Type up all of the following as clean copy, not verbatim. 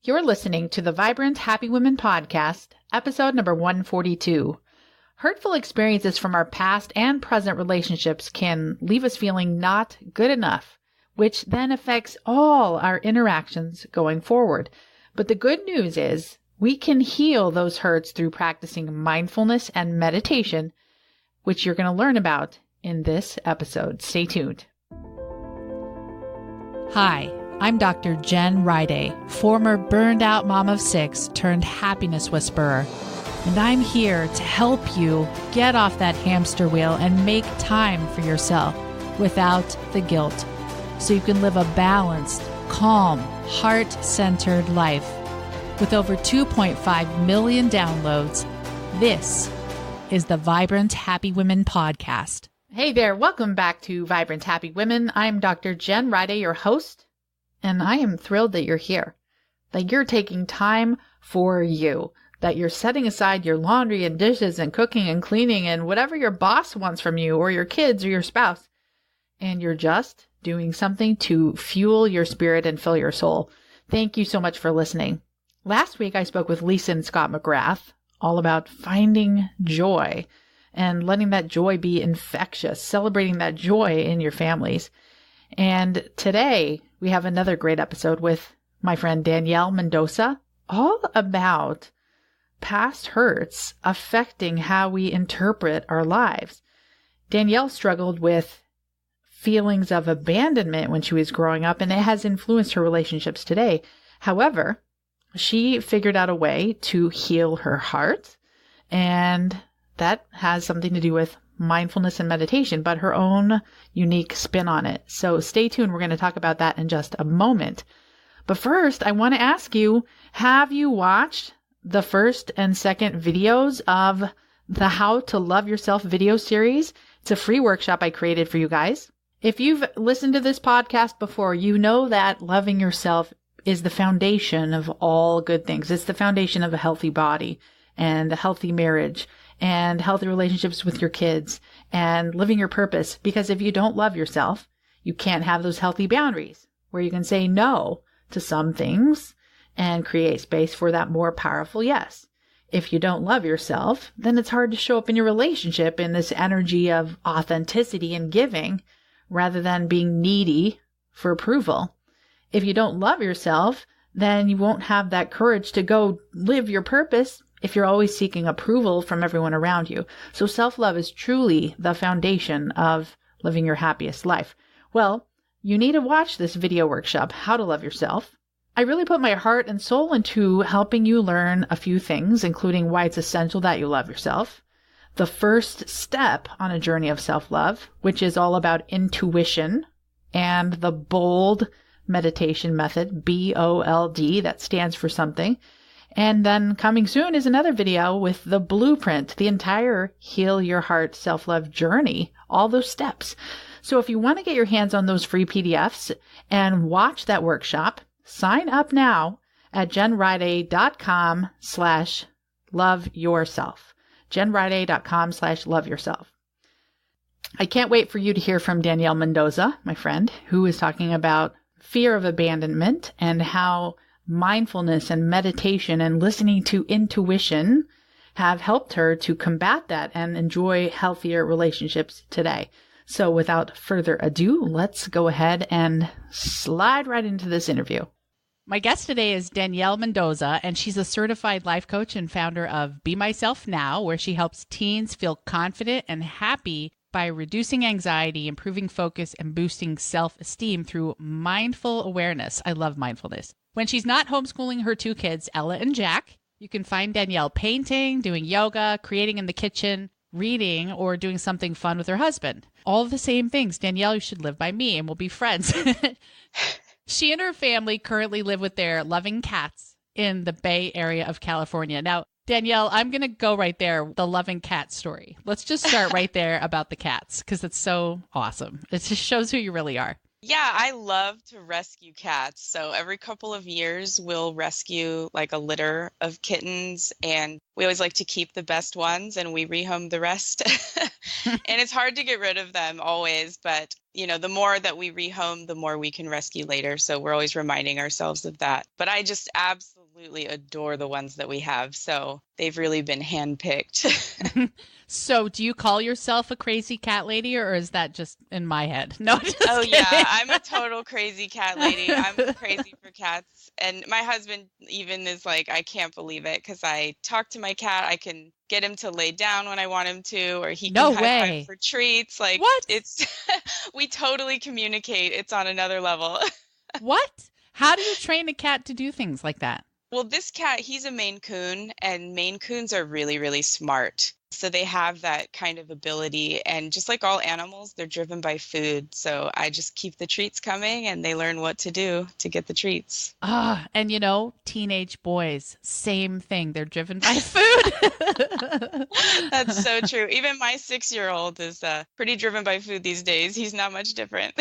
You're listening to the Vibrant Happy Women podcast, episode number 142. Hurtful experiences from our past and present relationships can leave us feeling not good enough, which then affects all our interactions going forward. But the good news is we can heal those hurts through practicing mindfulness and meditation, which you're going to learn about in this episode. Stay tuned. Hi, I'm Dr. Jen Riday, former burned-out mom of 6 turned happiness whisperer. And I'm here to help you get off that hamster wheel and make time for yourself without the guilt, so you can live a balanced, calm, heart-centered life. With over 2.5 million downloads, this is the Vibrant Happy Women podcast. Hey there, welcome back to Vibrant Happy Women. I'm Dr. Jen Riday, your host, and I am thrilled that you're here, that you're taking time for you, that you're setting aside your laundry and dishes and cooking and cleaning and whatever your boss wants from you or your kids or your spouse, and you're just doing something to fuel your spirit and fill your soul. Thank you so much for listening. Last week, I spoke with Lisa and Scott McGrath all about finding joy and letting that joy be infectious, celebrating that joy in your families. And today, we have another great episode with my friend Danielle Mendoza, all about past hurts affecting how we interpret our lives. Danielle struggled with feelings of abandonment when she was growing up, and it has influenced her relationships today. However, she figured out a way to heal her heart, and that has something to do with mindfulness and meditation, but her own unique spin on it. So stay tuned. We're going to talk about that in just a moment. But first, I want to ask you, have you watched the first and second videos of the How to Love Yourself video series? It's a free workshop I created for you guys. If you've listened to this podcast before, you know that loving yourself is the foundation of all good things. It's the foundation of a healthy body and a healthy marriage and healthy relationships with your kids and living your purpose. Because if you don't love yourself, you can't have those healthy boundaries where you can say no to some things and create space for that more powerful yes. If you don't love yourself, then it's hard to show up in your relationship in this energy of authenticity and giving rather than being needy for approval. If you don't love yourself, then you won't have that courage to go live your purpose if you're always seeking approval from everyone around you. So self-love is truly the foundation of living your happiest life. Well, you need to watch this video workshop, How to Love Yourself. I really put my heart and soul into helping you learn a few things, including why it's essential that you love yourself, the first step on a journey of self-love, which is all about intuition, and the BOLD meditation method, BOLD, that stands for something. And then coming soon is another video with the blueprint, the entire Heal Your Heart self-love journey, all those steps. So if you want to get your hands on those free PDFs and watch that workshop, sign up now at jenriday.com/loveyourself. jenriday.com/loveyourself. I can't wait for you to hear from Danielle Mendoza, my friend, who is talking about fear of abandonment and how mindfulness and meditation and listening to intuition have helped her to combat that and enjoy healthier relationships today. So without further ado, let's go ahead and slide right into this interview. My guest today is Danielle Mendoza, and she's a certified life coach and founder of Be Myself Now, where she helps teens feel confident and happy by reducing anxiety, improving focus, and boosting self-esteem through mindful awareness. I love mindfulness. When she's not homeschooling her 2 kids, Ella and Jack, you can find Danielle painting, doing yoga, creating in the kitchen, reading, or doing something fun with her husband. All the same things. Danielle, you should live by me and we'll be friends. She and her family currently live with their loving cats in the Bay Area of California. Now, Danielle, I'm going to go right there, the loving cat story. Let's just start right there about the cats, because it's so awesome. It just shows who you really are. Yeah, I love to rescue cats. So every couple of years, we'll rescue like a litter of kittens, and we always like to keep the best ones and we rehome the rest. And it's hard to get rid of them always, but the more that we rehome, the more we can rescue later. So we're always reminding ourselves of that. But I just absolutely adore the ones that we have. So they've really been handpicked. So do you call yourself a crazy cat lady, or is that just in my head? No, just Oh kidding. yeah, I'm a total crazy cat lady. I'm crazy for cats. And my husband even is like, I can't believe it, because I talk to my cat. I can get him to lay down when I want him to, or he No can high way. five for treats. Like What? it's we totally communicate. It's on another level. What? How do you train a cat to do things like that? Well, this cat, he's a Maine Coon, and Maine Coons are really, really smart. So they have that kind of ability. And just like all animals, they're driven by food. So I just keep the treats coming and they learn what to do to get the treats. And teenage boys, same thing. They're driven by food. That's so true. Even my 6-year-old is pretty driven by food these days. He's not much different.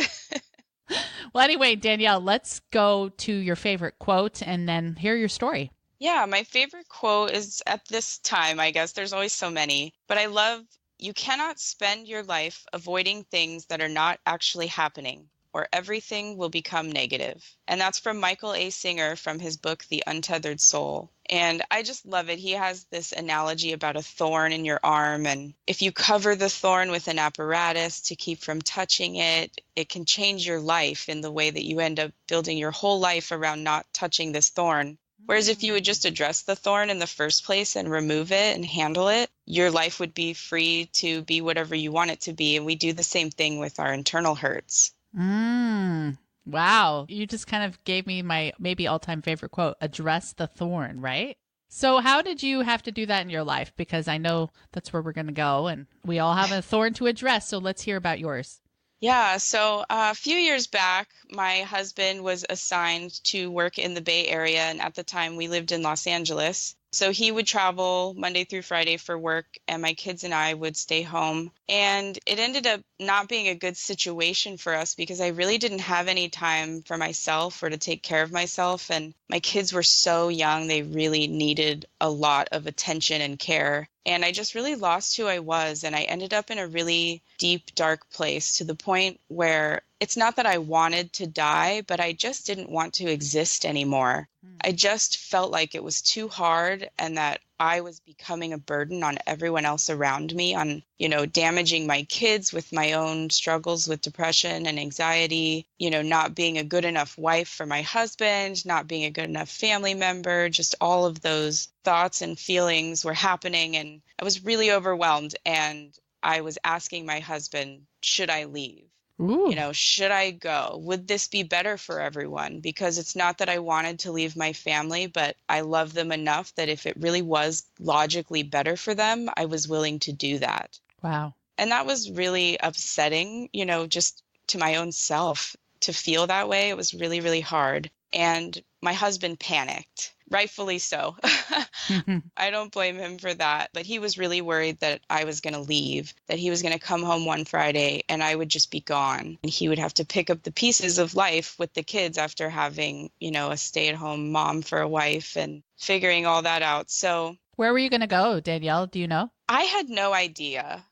Well, anyway, Danielle, let's go to your favorite quote and then hear your story. Yeah, my favorite quote is at this time, I guess. There's always so many, but I love, "You cannot spend your life avoiding things that are not actually happening, or everything will become negative." And that's from Michael A. Singer from his book, The Untethered Soul. And I just love it. He has this analogy about a thorn in your arm. And if you cover the thorn with an apparatus to keep from touching it, it can change your life in the way that you end up building your whole life around not touching this thorn. Whereas if you would just address the thorn in the first place and remove it and handle it, your life would be free to be whatever you want it to be. And we do the same thing with our internal hurts. Wow. You just kind of gave me my maybe all-time favorite quote, address the thorn, right? So how did you have to do that in your life? Because I know that's where we're going to go, and we all have a thorn to address. So let's hear about yours. Yeah, so a few years back, my husband was assigned to work in the Bay Area, and at the time we lived in Los Angeles. So he would travel Monday through Friday for work, and my kids and I would stay home. And it ended up not being a good situation for us because I really didn't have any time for myself or to take care of myself. And my kids were so young, they really needed a lot of attention and care. And I just really lost who I was. And I ended up in a really deep, dark place to the point where it's not that I wanted to die, but I just didn't want to exist anymore. I just felt like it was too hard and that I was becoming a burden on everyone else around me, on, damaging my kids with my own struggles with depression and anxiety, not being a good enough wife for my husband, not being a good enough family member, just all of those thoughts and feelings were happening. And I was really overwhelmed. And I was asking my husband, should I leave? Ooh. Should I go? Would this be better for everyone? Because it's not that I wanted to leave my family, but I love them enough that if it really was logically better for them, I was willing to do that. Wow. And that was really upsetting, just to my own self to feel that way. It was really, really hard. And my husband panicked, rightfully so. I don't blame him for that. But he was really worried that I was going to leave, that he was going to come home one Friday and I would just be gone. And he would have to pick up the pieces of life with the kids after having, a stay-at-home mom for a wife and figuring all that out. So where were you going to go, Danielle? Do you know? I had no idea.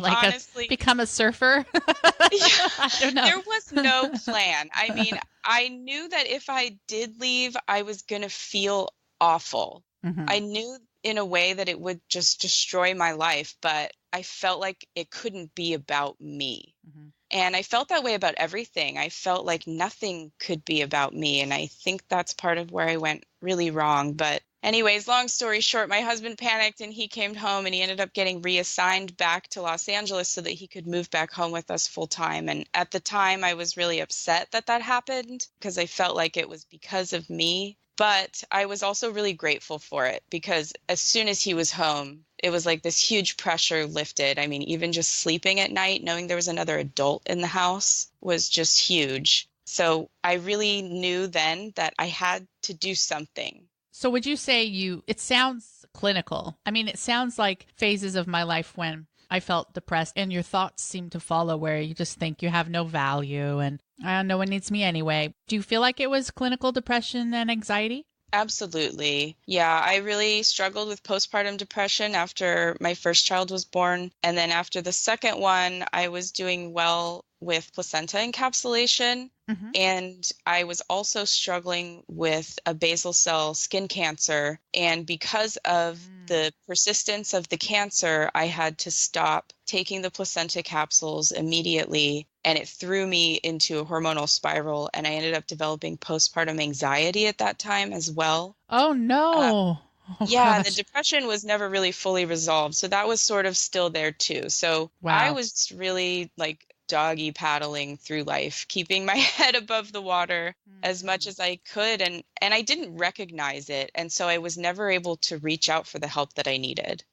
Honestly, become a surfer? Yeah, I don't know. there was no plan. I mean, I knew that if I did leave, I was going to feel awful. Mm-hmm. I knew in a way that it would just destroy my life, but I felt like it couldn't be about me. Mm-hmm. And I felt that way about everything. I felt like nothing could be about me. And I think that's part of where I went really wrong. But anyways, long story short, my husband panicked and he came home and he ended up getting reassigned back to Los Angeles so that he could move back home with us full time. And at the time, I was really upset that that happened because I felt like it was because of me. But I was also really grateful for it because as soon as he was home, it was like this huge pressure lifted. I mean, even just sleeping at night, knowing there was another adult in the house was just huge. So I really knew then that I had to do something. So would you say it sounds clinical. I mean, it sounds like phases of my life when I felt depressed and your thoughts seem to follow where you just think you have no value and no one needs me anyway. Do you feel like it was clinical depression and anxiety? Absolutely. Yeah, I really struggled with postpartum depression after my first child was born. And then after the second one, I was doing well with placenta encapsulation. Hmm. And I was also struggling with a basal cell skin cancer. And because of the persistence of the cancer, I had to stop taking the placenta capsules immediately. And it threw me into a hormonal spiral. And I ended up developing postpartum anxiety at that time as well. Oh, Uh, no. Oh, yeah, and the gosh. depression was never really fully resolved. So that was sort of still there too. So I Wow. was really like doggy paddling through life, keeping my head above the water as much Mm. as I could. And I didn't recognize it. And so I was never able to reach out for the help that I needed.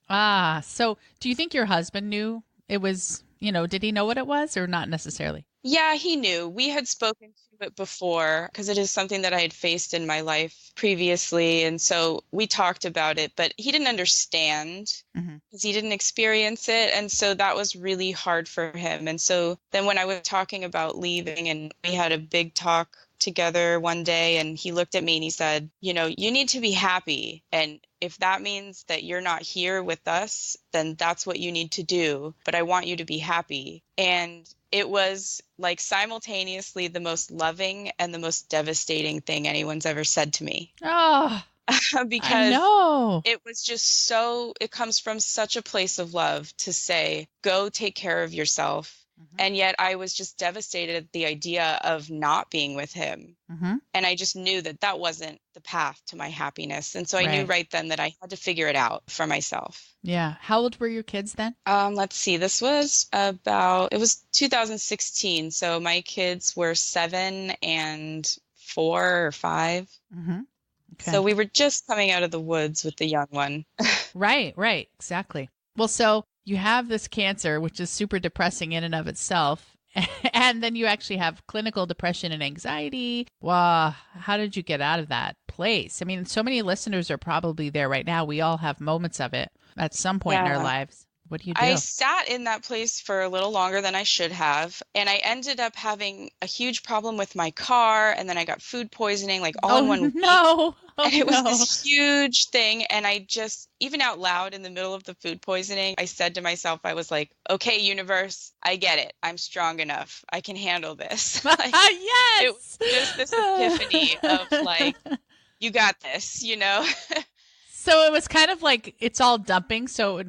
So do you think your husband knew it was, did he know what it was or not necessarily? Yeah, he knew. We had spoken to it before because it is something that I had faced in my life previously. And so we talked about it, but he didn't understand Hmm. because he didn't experience it. And so that was really hard for him. And so then when I was talking about leaving and we had a big talk together one day and he looked at me and he said, you need to be happy. And if that means that you're not here with us, then that's what you need to do. But I want you to be happy. And it was like simultaneously the most loving and the most devastating thing anyone's ever said to me. Oh, I Because know. it was just it comes from such a place of love to say, go take care of yourself. Hmm. And yet I was just devastated at the idea of not being with him. Hmm. And I just knew that that wasn't the path to my happiness. And so I knew Right. right then that I had to figure it out for myself. Yeah. How old were your kids then? Let's see, it was 2016. So my kids were 7 and 4 or 5. Hmm. So Okay. we were just coming out of the woods with the young one. Right, right. Exactly. Well, so you have this cancer, which is super depressing in and of itself. And then you actually have clinical depression and anxiety. Wow. How did you get out of that place? I mean, so many listeners are probably there right now. We all have moments of it at some point in our Yeah. lives. What do you I do? sat in that place for a little longer than I should have, and I ended up having a huge problem with my car, and then I got food poisoning like all in Oh, 1 week. no. Oh, And it was no. this huge thing, and I just, even out loud in the middle of the food poisoning, I said to myself, I was like, okay, universe, I get it. I'm strong enough. I can handle this. Like, it was Yes. just this epiphany of like, you got this. So it was kind of like it's all dumping. So it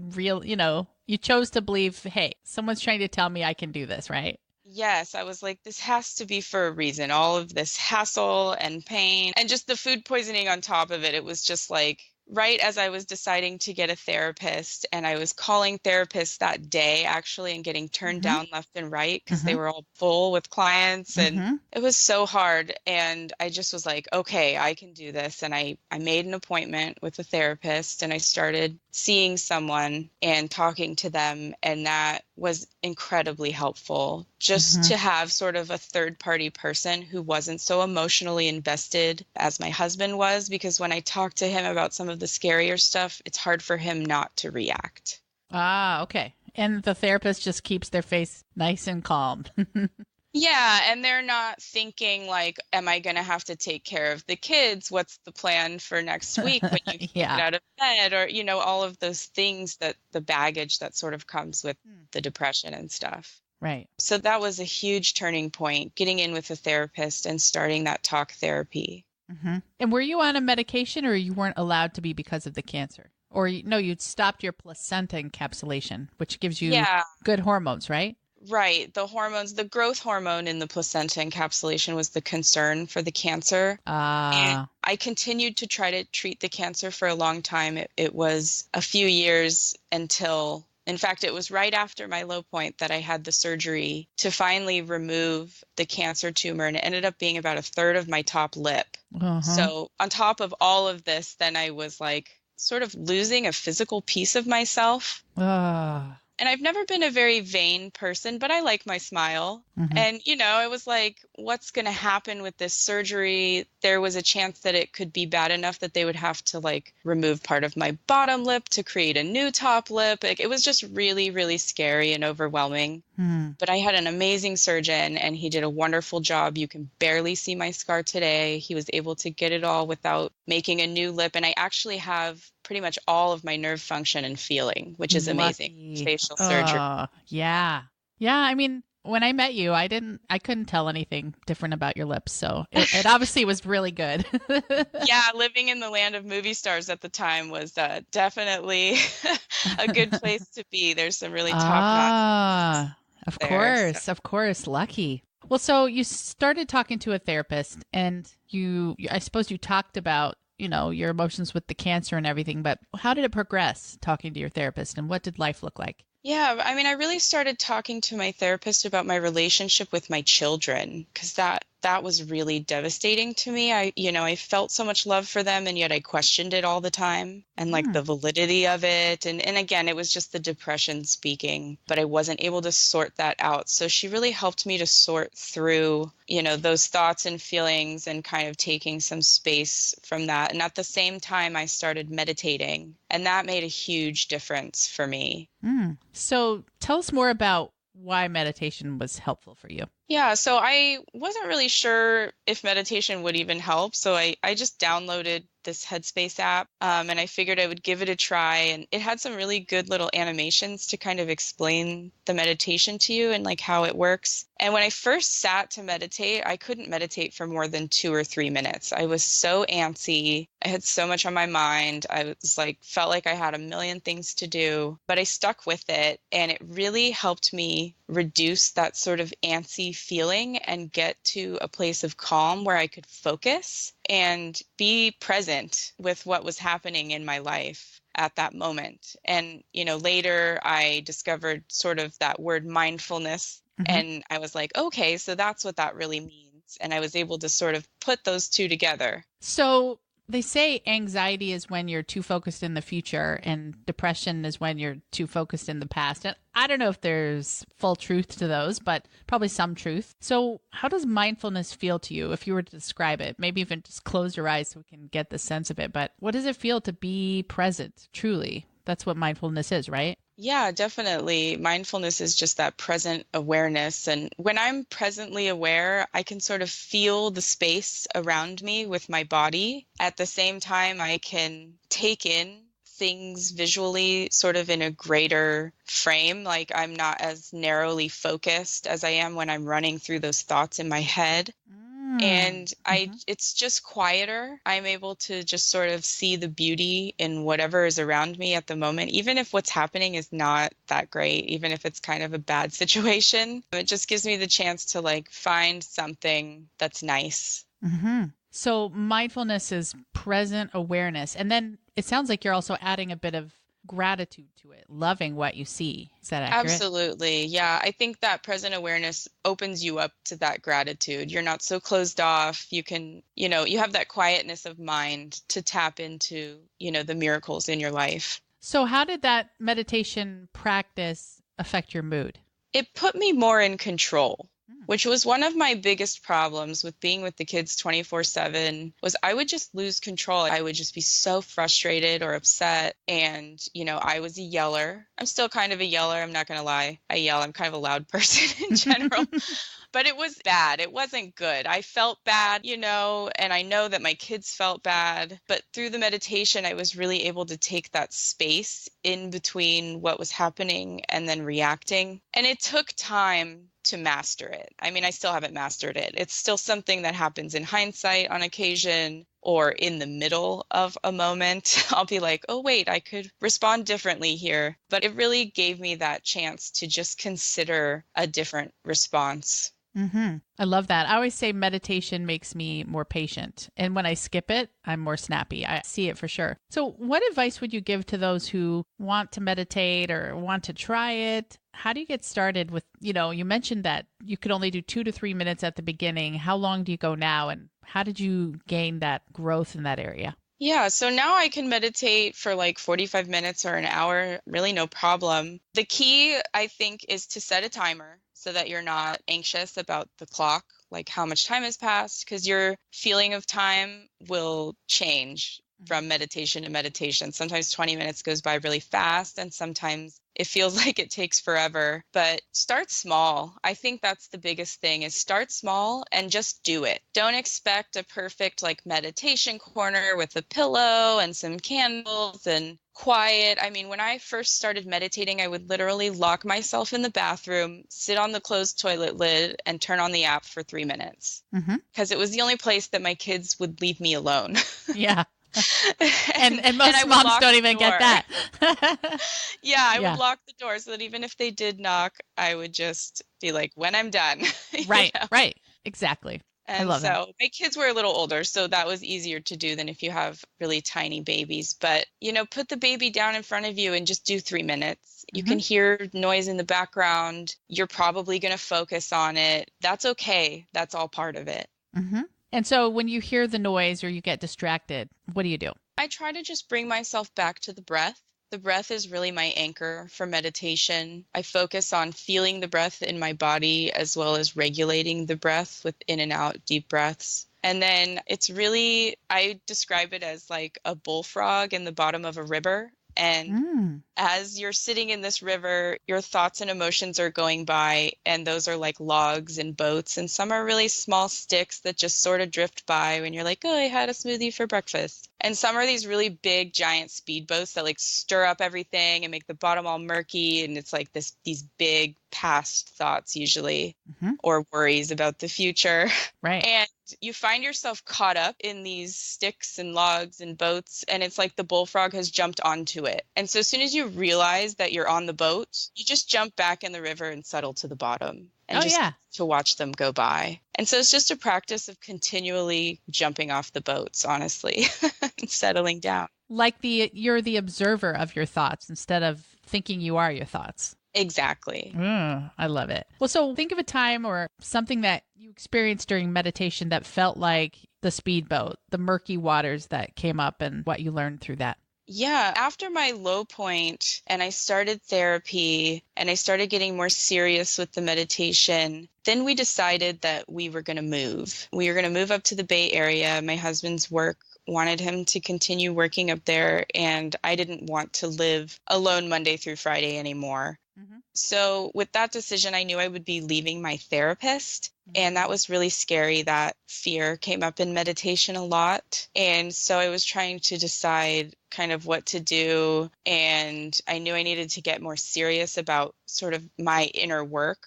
you chose to believe, hey, someone's trying to tell me I can do this, right? Yes, I was like, this has to be for a reason. All of this hassle and pain and just the food poisoning on top of it. It was just like right as I was deciding to get a therapist, and I was calling therapists that day actually and getting turned Mm-hmm. down left and right because they Mm-hmm. were all full with clients, and Mm-hmm. it was so hard. And I just was like, okay, I can do this. And I made an appointment with a therapist and I started seeing someone and talking to them. And that was incredibly helpful just Mm-hmm. to have sort of a third party person who wasn't so emotionally invested as my husband was. Because when I talked to him about some of the scarier stuff, it's hard for him not to react. Ah, okay. And the therapist just keeps their face nice and calm. Yeah, and they're not thinking like, am I going to have to take care of the kids? What's the plan for next week when you can't Yeah. get out of bed? Or, all of those things, that the baggage that sort of comes with the depression and stuff. Right. So that was a huge turning point, getting in with a therapist and starting that talk therapy. Mm-hmm. And were you on a medication or you weren't allowed to be because of the cancer? Or no, you'd stopped your placenta encapsulation, which gives you Yeah, good hormones, right? right. The hormones, the growth hormone in the placenta encapsulation was the concern for the cancer. And Ah. I continued to try to treat the cancer for a long time. It was a few years until, in fact, it was right after my low point that I had the surgery to finally remove the cancer tumor. And it ended up being about a third of my top lip. Uh-huh. So on top of all of this, then I was like sort of losing a physical piece of myself. Ah. And I've never been a very vain person, but I like my smile. Mhm. And, it was like, what's going to happen with this surgery? There was a chance that it could be bad enough that they would have to like remove part of my bottom lip to create a new top lip. Like, it was just really, really scary and overwhelming. But I had an amazing surgeon and he did a wonderful job. You can barely see my scar today. He was able to get it all without making a new lip. And I actually have pretty much all of my nerve function and feeling, which is amazing. Lucky. Facial surgery. Yeah. Yeah. I mean, when I met you, I couldn't tell anything different about your lips. So it obviously was really good. Yeah, living in the land of movie stars at the time was definitely a good place to be. There's some really top-notch Of there, course. so. Of course. Lucky. Well, so you started talking to a therapist and I suppose you talked about, your emotions with the cancer and everything, but how did it progress talking to your therapist and what did life look like? Yeah, I mean, I really started talking to my therapist about my relationship with my children because that was really devastating to me. I felt so much love for them and yet I questioned it all the time and like the validity of it. And again, it was just the depression speaking, but I wasn't able to sort that out. So she really helped me to sort through, those thoughts and feelings and kind of taking some space from that. And at the same time, I started meditating and that made a huge difference for me. So tell us more about why meditation was helpful for you. Yeah, so I wasn't really sure if meditation would even help. So I just downloaded this Headspace app and I figured I would give it a try. And it had some really good little animations to kind of explain the meditation to you and like how it works. And when I first sat to meditate, I couldn't meditate for more than 2 or 3 minutes. I was so antsy. I had so much on my mind. I was like, felt like I had a million things to do, but I stuck with it. And it really helped me reduce that sort of antsy feeling and get to a place of calm where I could focus and be present with what was happening in my life at that moment. And, later I discovered sort of that word mindfulness and I was like, okay, so that's what that really means. And I was able to sort of put those two together. So they say anxiety is when you're too focused in the future and depression is when you're too focused in the past. And I don't know if there's full truth to those, but probably some truth. So how does mindfulness feel to you if you were to describe it? Maybe even just close your eyes so we can get the sense of it. But what does it feel to be present, truly? That's what mindfulness is, right? Yeah, definitely. Mindfulness is just that present awareness. And when I'm presently aware, I can sort of feel the space around me with my body. At the same time, I can take in things visually sort of in a greater frame. Like I'm not as narrowly focused as I am when I'm running through those thoughts in my head. And it's just quieter. I'm able to just sort of see the beauty in whatever is around me at the moment, even if what's happening is not that great, even if it's kind of a bad situation. It just gives me the chance to like find something that's nice. So mindfulness is present awareness. And then it sounds like you're also adding a bit of gratitude to it, loving what you see. Is that accurate? Absolutely. Yeah. I think that present awareness opens you up to that gratitude. You're not so closed off. You can, you have that quietness of mind to tap into, the miracles in your life. So how did that meditation practice affect your mood? It put me more in control, which was one of my biggest problems with being with the kids 24/7 was I would just lose control. I would just be so frustrated or upset. And, I was a yeller. I'm still kind of a yeller. I'm not going to lie. I yell. I'm kind of a loud person in general. But it was bad. It wasn't good. I felt bad, and I know that my kids felt bad. But through the meditation, I was really able to take that space in between what was happening and then reacting. And it took time to master it. I mean, I still haven't mastered it. It's still something that happens in hindsight on occasion or in the middle of a moment. I'll be like, oh, wait, I could respond differently here. But it really gave me that chance to just consider a different response. I love that. I always say meditation makes me more patient. And when I skip it, I'm more snappy. I see it for sure. So what advice would you give to those who want to meditate or want to try it? How do you get started with, you mentioned that you could only do 2 to 3 minutes at the beginning. How long do you go now? And how did you gain that growth in that area? Yeah, so now I can meditate for like 45 minutes or an hour, really no problem. The key, I think, is to set a timer so that you're not anxious about the clock, like how much time has passed, because your feeling of time will change from meditation to meditation. Sometimes 20 minutes goes by really fast, and sometimes it feels like it takes forever. But start small. I think that's the biggest thing, is start small and just do it. Don't expect a perfect like meditation corner with a pillow and some candles and quiet. I mean, when I first started meditating, I would literally lock myself in the bathroom, sit on the closed toilet lid, and turn on the app for 3 minutes, because it was the only place that my kids would leave me alone. Yeah. and most moms don't even get that. Yeah, I would lock the door so that even if they did knock, I would just be like, when I'm done. Right, right. Exactly. And I love so that. my kids were a little older, so that was easier to do than if you have really tiny babies. But, put the baby down in front of you and just do 3 minutes. You can hear noise in the background. You're probably going to focus on it. That's okay. That's all part of it. And so when you hear the noise or you get distracted, what do you do? I try to just bring myself back to the breath. The breath is really my anchor for meditation. I focus on feeling the breath in my body as well as regulating the breath with in and out deep breaths. And then I describe it as like a bullfrog in the bottom of a river. And as you're sitting in this river, your thoughts and emotions are going by, and those are like logs and boats. And some are really small sticks that just sort of drift by when you're like, oh, I had a smoothie for breakfast. And some are these really big, giant speedboats that like stir up everything and make the bottom all murky. And it's like these big past thoughts usually, or worries about the future. Right. And you find yourself caught up in these sticks and logs and boats, and it's like the bullfrog has jumped onto it. And so as soon as you realize that you're on the boat, you just jump back in the river and settle to the bottom. And to watch them go by. And so it's just a practice of continually jumping off the boats, honestly, and settling down. Like you're the observer of your thoughts instead of thinking you are your thoughts. Exactly. I love it. Well, so think of a time or something that you experienced during meditation that felt like the speedboat, the murky waters that came up, and what you learned through that. Yeah, after my low point and I started therapy and I started getting more serious with the meditation, then we decided that we were going to move. We were going to move up to the Bay Area. My husband's work wanted him to continue working up there, and I didn't want to live alone Monday through Friday anymore. So with that decision, I knew I would be leaving my therapist. And that was really scary. That fear came up in meditation a lot. And so I was trying to decide kind of what to do. And I knew I needed to get more serious about sort of my inner work.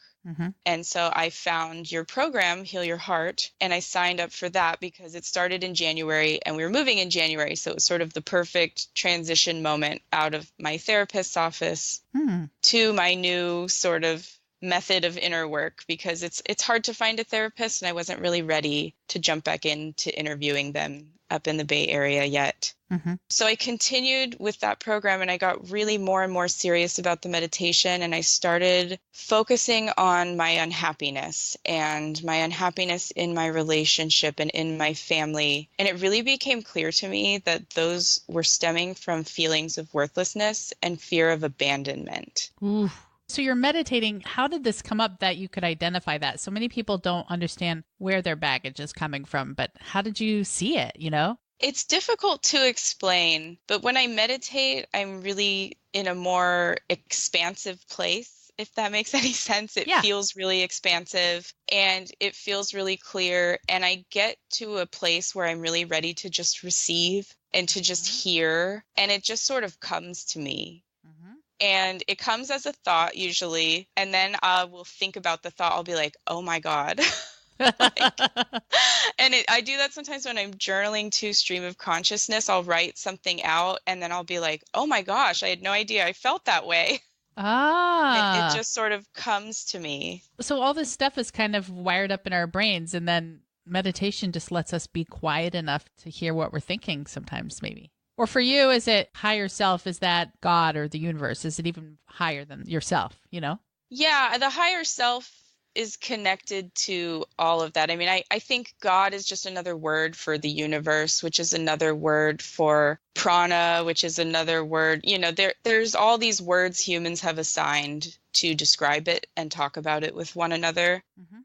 And so I found your program, Heal Your Heart, and I signed up for that because it started in January and we were moving in January. So it was sort of the perfect transition moment out of my therapist's office to my new sort of method of inner work, because it's hard to find a therapist and I wasn't really ready to jump back into interviewing them up in the Bay Area yet. So I continued with that program and I got really more and more serious about the meditation, and I started focusing on my unhappiness and my unhappiness in my relationship and in my family. And it really became clear to me that those were stemming from feelings of worthlessness and fear of abandonment. Ooh. So you're meditating. How did this come up that you could identify that? So many people don't understand where their baggage is coming from, but how did you see it, It's difficult to explain, but when I meditate, I'm really in a more expansive place, if that makes any sense. It feels really expansive and it feels really clear. And I get to a place where I'm really ready to just receive and to just hear. And it just sort of comes to me. And it comes as a thought usually. And then I will think about the thought. I'll be like, oh my God. I do that sometimes when I'm journaling to stream of consciousness. I'll write something out and then I'll be like, oh my gosh, I had no idea I felt that way. It just sort of comes to me. So all this stuff is kind of wired up in our brains, and then meditation just lets us be quiet enough to hear what we're thinking sometimes, maybe. Or for you, is it higher self? Is that God or the universe? Is it even higher than yourself, Yeah, the higher self is connected to all of that. I mean, I think God is just another word for the universe, which is another word for prana, which is another word. There's all these words humans have assigned to describe it and talk about it with one another.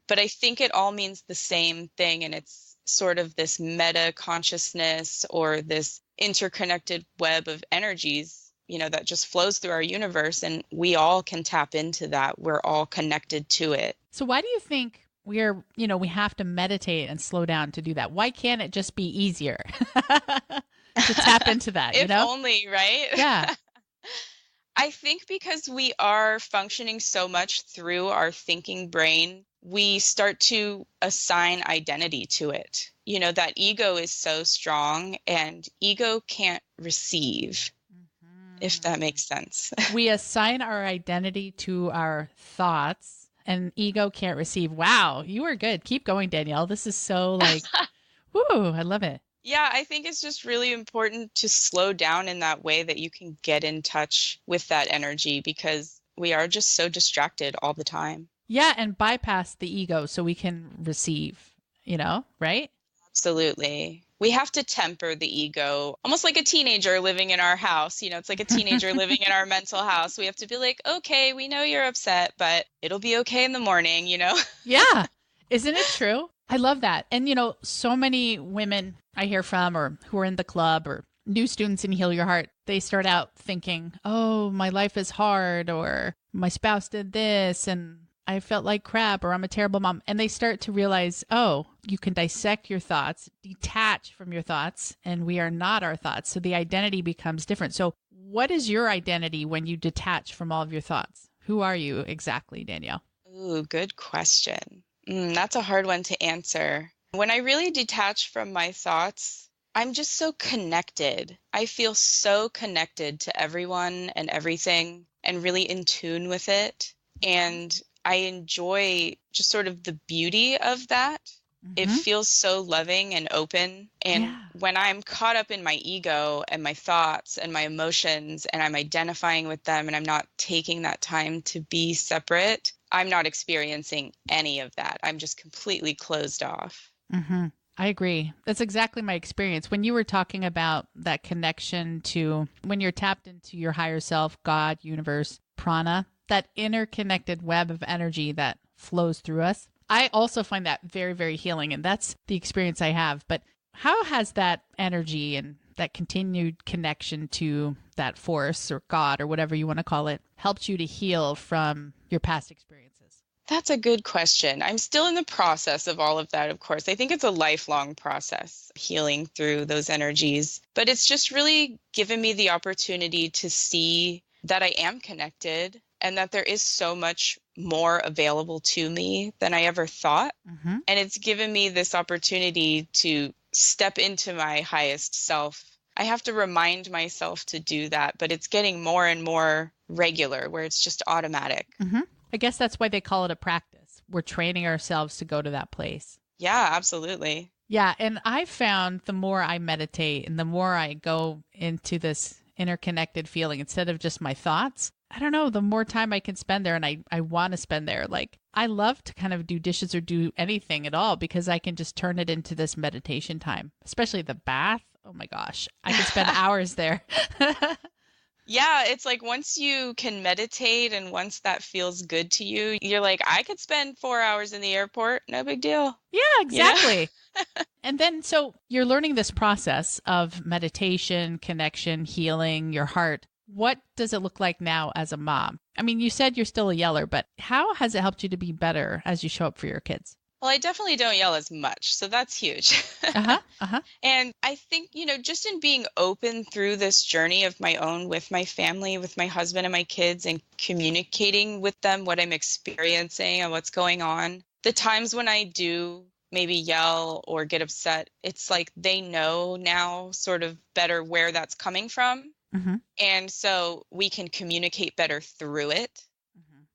But I think it all means the same thing, and it's sort of this meta consciousness or this interconnected web of energies, that just flows through our universe, and we all can tap into that. We're all connected to it. So why do you think we have to meditate and slow down to do that? Why can't it just be easier to tap into that, If only, right? Yeah. I think because we are functioning so much through our thinking brain, we start to assign identity to it. That ego is so strong, and ego can't receive, if that makes sense. We assign our identity to our thoughts, and ego can't receive. Wow, you are good. Keep going, Danielle. This is so woo, I love it. Yeah, I think it's just really important to slow down in that way that you can get in touch with that energy, because we are just so distracted all the time. Yeah, and bypass the ego so we can receive, right? Absolutely. We have to temper the ego, almost like a teenager living in our house. It's like a teenager living in our mental house. We have to be like, okay, we know you're upset, but it'll be okay in the morning, Yeah. Isn't it true? I love that. And, so many women I hear from, or who are in the club, or new students in Heal Your Heart, they start out thinking, oh, my life is hard, or my spouse did this, and I felt like crap, or I'm a terrible mom. And they start to realize, oh, you can dissect your thoughts, detach from your thoughts, and we are not our thoughts. So the identity becomes different. So what is your identity when you detach from all of your thoughts? Who are you exactly, Danielle? Ooh, good question. That's a hard one to answer. When I really detach from my thoughts, I'm just so connected. I feel so connected to everyone and everything, and really in tune with it. And I enjoy just sort of the beauty of that. It feels so loving and open. And when I'm caught up in my ego and my thoughts and my emotions, and I'm identifying with them, and I'm not taking that time to be separate, I'm not experiencing any of that. I'm just completely closed off. I agree. That's exactly my experience. When you were talking about that connection to when you're tapped into your higher self, God, universe, prana, that interconnected web of energy that flows through us, I also find that very, very healing. And that's the experience I have. But how has that energy and that continued connection to that force or God or whatever you want to call it helped you to heal from your past experiences? That's a good question. I'm still in the process of all of that, of course. I think it's a lifelong process, healing through those energies. But it's just really given me the opportunity to see that I am connected, and that there is so much more available to me than I ever thought. And it's given me this opportunity to step into my highest self. I have to remind myself to do that, but it's getting more and more regular, where it's just automatic. I guess that's why they call it a practice. We're training ourselves to go to that place. Yeah, absolutely. Yeah. And I found the more I meditate and the more I go into this interconnected feeling instead of just my thoughts, I don't know, the more time I can spend there, and I want to spend there. Like, I love to kind of do dishes or do anything at all, because I can just turn it into this meditation time, especially the bath. Oh my gosh, I could spend hours there. Yeah, it's like once you can meditate and once that feels good to you, you're like, I could spend 4 hours in the airport. No big deal. Yeah, exactly. And then, so you're learning this process of meditation, connection, healing your heart. What does it look like now as a mom? I mean, you said you're still a yeller, but how has it helped you to be better as you show up for your kids? Well, I definitely don't yell as much, so that's huge. And I think, just in being open through this journey of my own with my family, with my husband and my kids, and communicating with them what I'm experiencing and what's going on, the times when I do maybe yell or get upset, it's like they know now sort of better where that's coming from. And so we can communicate better through it.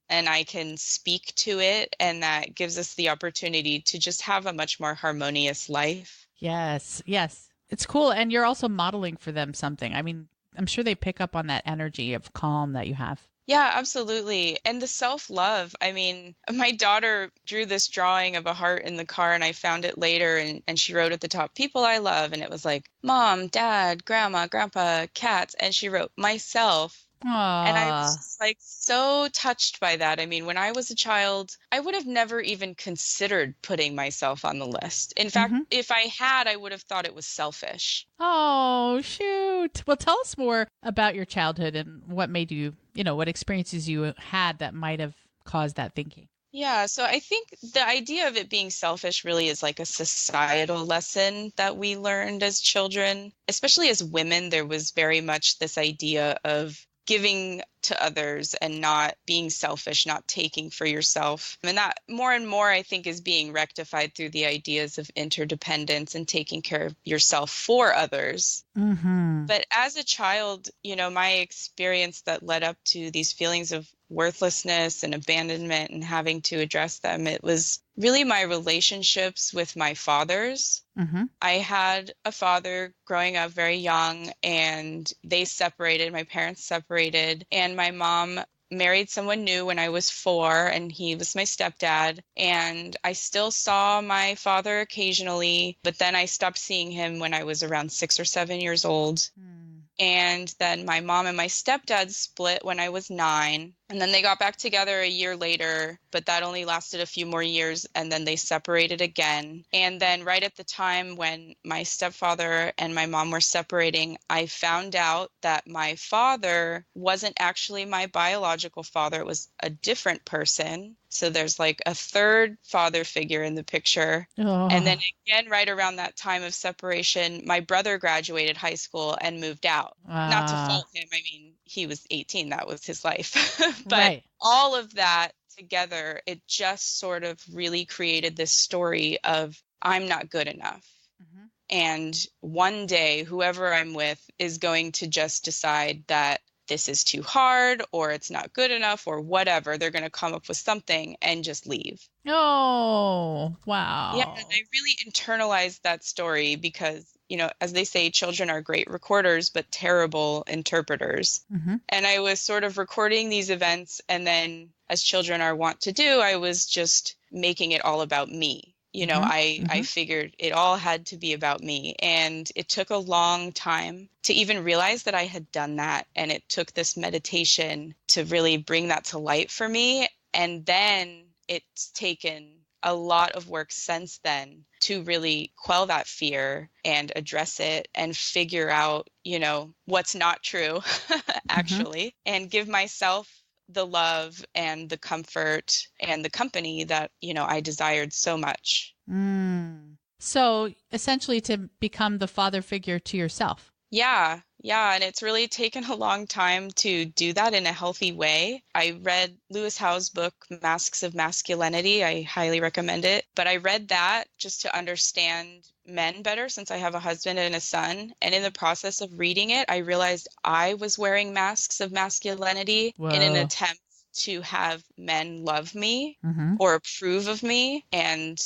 And I can speak to it, and that gives us the opportunity to just have a much more harmonious life. Yes, yes. It's cool. And you're also modeling for them something. I mean, I'm sure they pick up on that energy of calm that you have. Yeah, absolutely. And the self-love. I mean, my daughter drew this drawing of a heart in the car, and I found it later, and she wrote at the top, people I love. And it was like, Mom, Dad, Grandma, Grandpa, cats. And she wrote, myself. And I was Aw. just like so touched by that. I mean, when I was a child, I would have never even considered putting myself on the list. In fact, Mm-hmm. if I had, I would have thought it was selfish. Oh, shoot. Well, tell us more about your childhood and what made you, what experiences you had that might have caused that thinking. Yeah, so I think the idea of it being selfish really is like a societal lesson that we learned as children. Especially as women, there was very much this idea of giving to others and not being selfish, not taking for yourself. And that more and more, I think, is being rectified through the ideas of interdependence and taking care of yourself for others. Mm-hmm. But as a child, my experience that led up to these feelings of worthlessness and abandonment and having to address them, it was really my relationships with my fathers. Mm-hmm. I had a father growing up very young, and they separated. My parents separated, and my mom married someone new when I was 4, and he was my stepdad. And I still saw my father occasionally, but then I stopped seeing him when I was around 6 or 7 years old. And then my mom and my stepdad split when I was 9. And then they got back together a year later, but that only lasted a few more years. And then they separated again. And then right at the time when my stepfather and my mom were separating, I found out that my father wasn't actually my biological father. It was a different person. So there's like a third father figure in the picture. Oh. And then again, right around that time of separation, my brother graduated high school and moved out. Not to fault him. I mean, he was 18. That was his life. But Right. all of that together, it just sort of really created this story of I'm not good enough. Mm-hmm. And one day, whoever I'm with is going to just decide that this is too hard or it's not good enough or whatever. They're going to come up with something and just leave. Oh, wow. Yeah, and I really internalized that story because, as they say, children are great recorders, but terrible interpreters. Mm-hmm. And I was sort of recording these events, and then, as children are wont to do, I was just making it all about me. I figured it all had to be about me. And it took a long time to even realize that I had done that. And it took this meditation to really bring that to light for me. And then it's taken a lot of work since then to really quell that fear and address it and figure out, what's not true, actually, and give myself the love and the comfort and the company that, I desired so much. So essentially to become the father figure to yourself. Yeah. And it's really taken a long time to do that in a healthy way. I read Lewis Howes' book, Masks of Masculinity. I highly recommend it. But I read that just to understand men better since I have a husband and a son. And in the process of reading it, I realized I was wearing masks of masculinity in an attempt to have men love me or approve of me. And,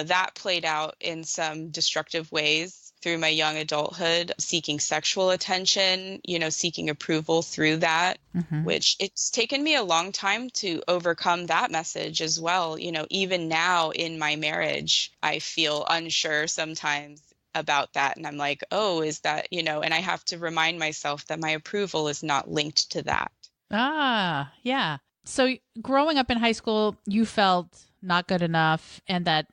that played out in some destructive ways through my young adulthood, seeking sexual attention, seeking approval through that, which it's taken me a long time to overcome that message as well. Even now in my marriage, I feel unsure sometimes about that. And I'm like, oh, is that, and I have to remind myself that my approval is not linked to that. Ah, yeah. So growing up in high school, you felt not good enough and that,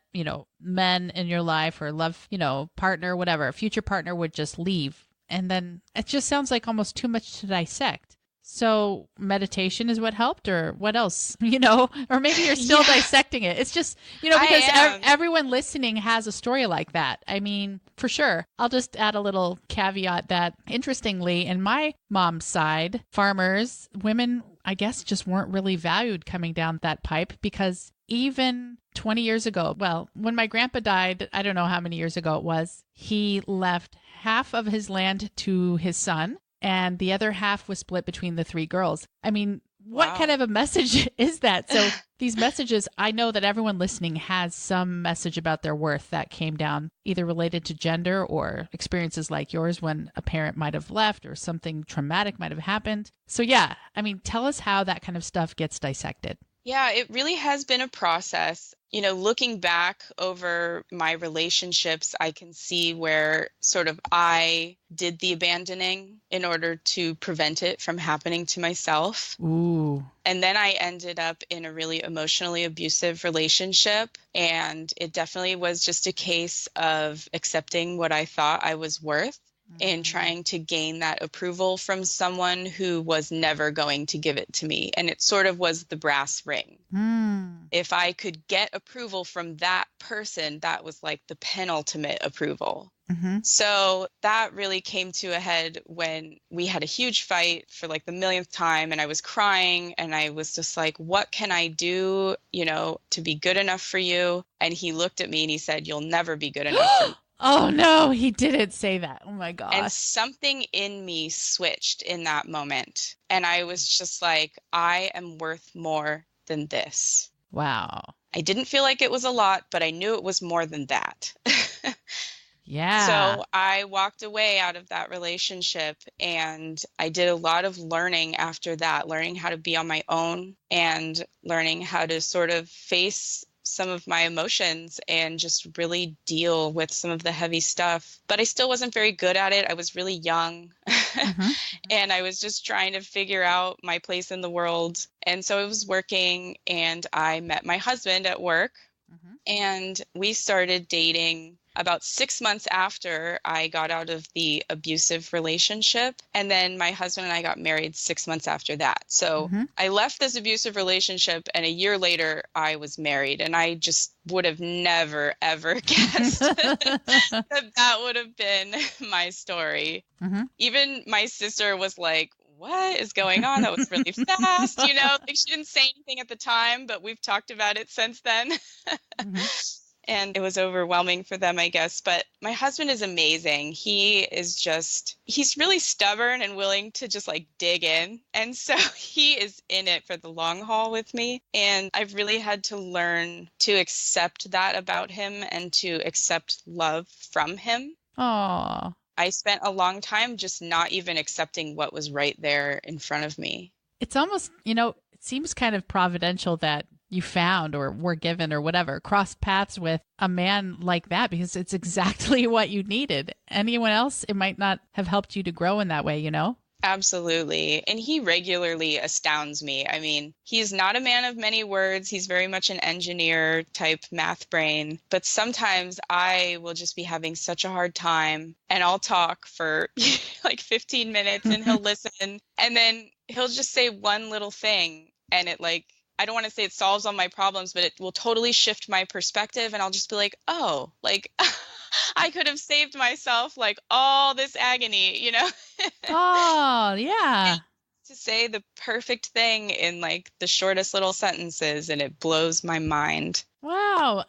men in your life or love, partner, whatever, a future partner would just leave. And then it just sounds like almost too much to dissect. So meditation is what helped or what else, or maybe you're still dissecting it. It's just, because everyone listening has a story like that. I mean, for sure. I'll just add a little caveat that interestingly, in my mom's side, farmers, women, I guess, just weren't really valued coming down that pipe because even 20 years ago, well, when my grandpa died, I don't know how many years ago it was, he left half of his land to his son and the other half was split between the 3 girls. I mean, what kind of a message is that? So these messages, I know that everyone listening has some message about their worth that came down either related to gender or experiences like yours when a parent might have left or something traumatic might have happened. So yeah, I mean, tell us how that kind of stuff gets dissected. Yeah, it really has been a process. Looking back over my relationships, I can see where sort of I did the abandoning in order to prevent it from happening to myself. Ooh. And then I ended up in a really emotionally abusive relationship. And it definitely was just a case of accepting what I thought I was worth and trying to gain that approval from someone who was never going to give it to me. And it sort of was the brass ring. If I could get approval from that person, that was like the penultimate approval. So that really came to a head when we had a huge fight for like the millionth time, and I was crying, and I was just like, what can I do, to be good enough for you? And he looked at me and he said, you'll never be good enough for me. Oh no, he didn't say that. Oh my gosh. And something in me switched in that moment. And I was just like, I am worth more than this. Wow. I didn't feel like it was a lot, but I knew it was more than that. Yeah. So I walked away out of that relationship, and I did a lot of learning after that, learning how to be on my own and learning how to sort of face some of my emotions and just really deal with some of the heavy stuff. But I still wasn't very good at it. I was really young and I was just trying to figure out my place in the world. And so I was working, and I met my husband at work, and we started dating about 6 months after I got out of the abusive relationship. And then my husband and I got married 6 months after that. So I left this abusive relationship, and a year later I was married. And I just would have never, ever guessed that would have been my story. Even my sister was like, what is going on? That was really fast, like she didn't say anything at the time, but we've talked about it since then. And it was overwhelming for them, I guess. But my husband is amazing. He's really stubborn and willing to just like dig in. And so he is in it for the long haul with me. And I've really had to learn to accept that about him and to accept love from him. Aww. I spent a long time just not even accepting what was right there in front of me. It's almost, it seems kind of providential that you found or were given or whatever, crossed paths with a man like that, because it's exactly what you needed. Anyone else, it might not have helped you to grow in that way, Absolutely. And he regularly astounds me. I mean, he's not a man of many words. He's very much an engineer type math brain. But sometimes I will just be having such a hard time, and I'll talk for like 15 minutes and he'll listen. And then he'll just say one little thing, and I don't want to say it solves all my problems, but it will totally shift my perspective. And I'll just be like, oh, like I could have saved myself like all this agony, Oh, yeah. To say the perfect thing in like the shortest little sentences, and it blows my mind. Wow.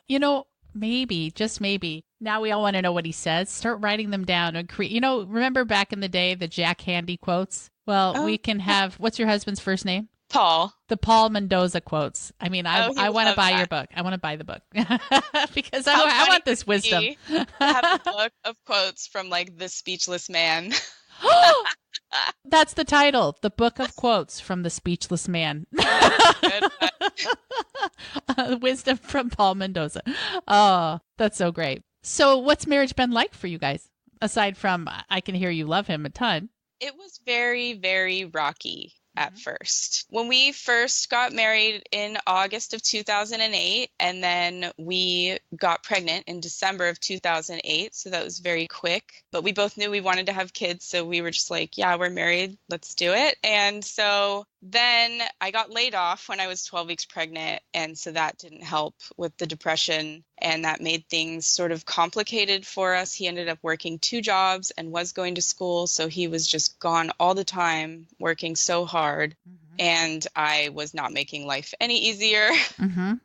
Maybe, just maybe. Now we all want to know what he says. Start writing them down and create. Remember back in the day, the Jack Handy quotes? Well, we can have, what's your husband's first name? Paul. The Paul Mendoza quotes. I mean, I want to buy your book. I want to buy the book because I want this wisdom. Have a book of quotes from like the speechless man. That's the title. The Book of Quotes from the Speechless Man. Wisdom from Paul Mendoza. Oh, that's so great. So what's marriage been like for you guys? Aside from, I can hear you love him a ton. It was very, very rocky at first. When we first got married in August of 2008, and then we got pregnant in December of 2008, so that was very quick. But we both knew we wanted to have kids, so we were just like, yeah, we're married, let's do it. And so then I got laid off when I was 12 weeks pregnant, and so that didn't help with the depression, and that made things sort of complicated for us. He ended up working 2 jobs and was going to school, so he was just gone all the time, working so hard. And I was not making life any easier.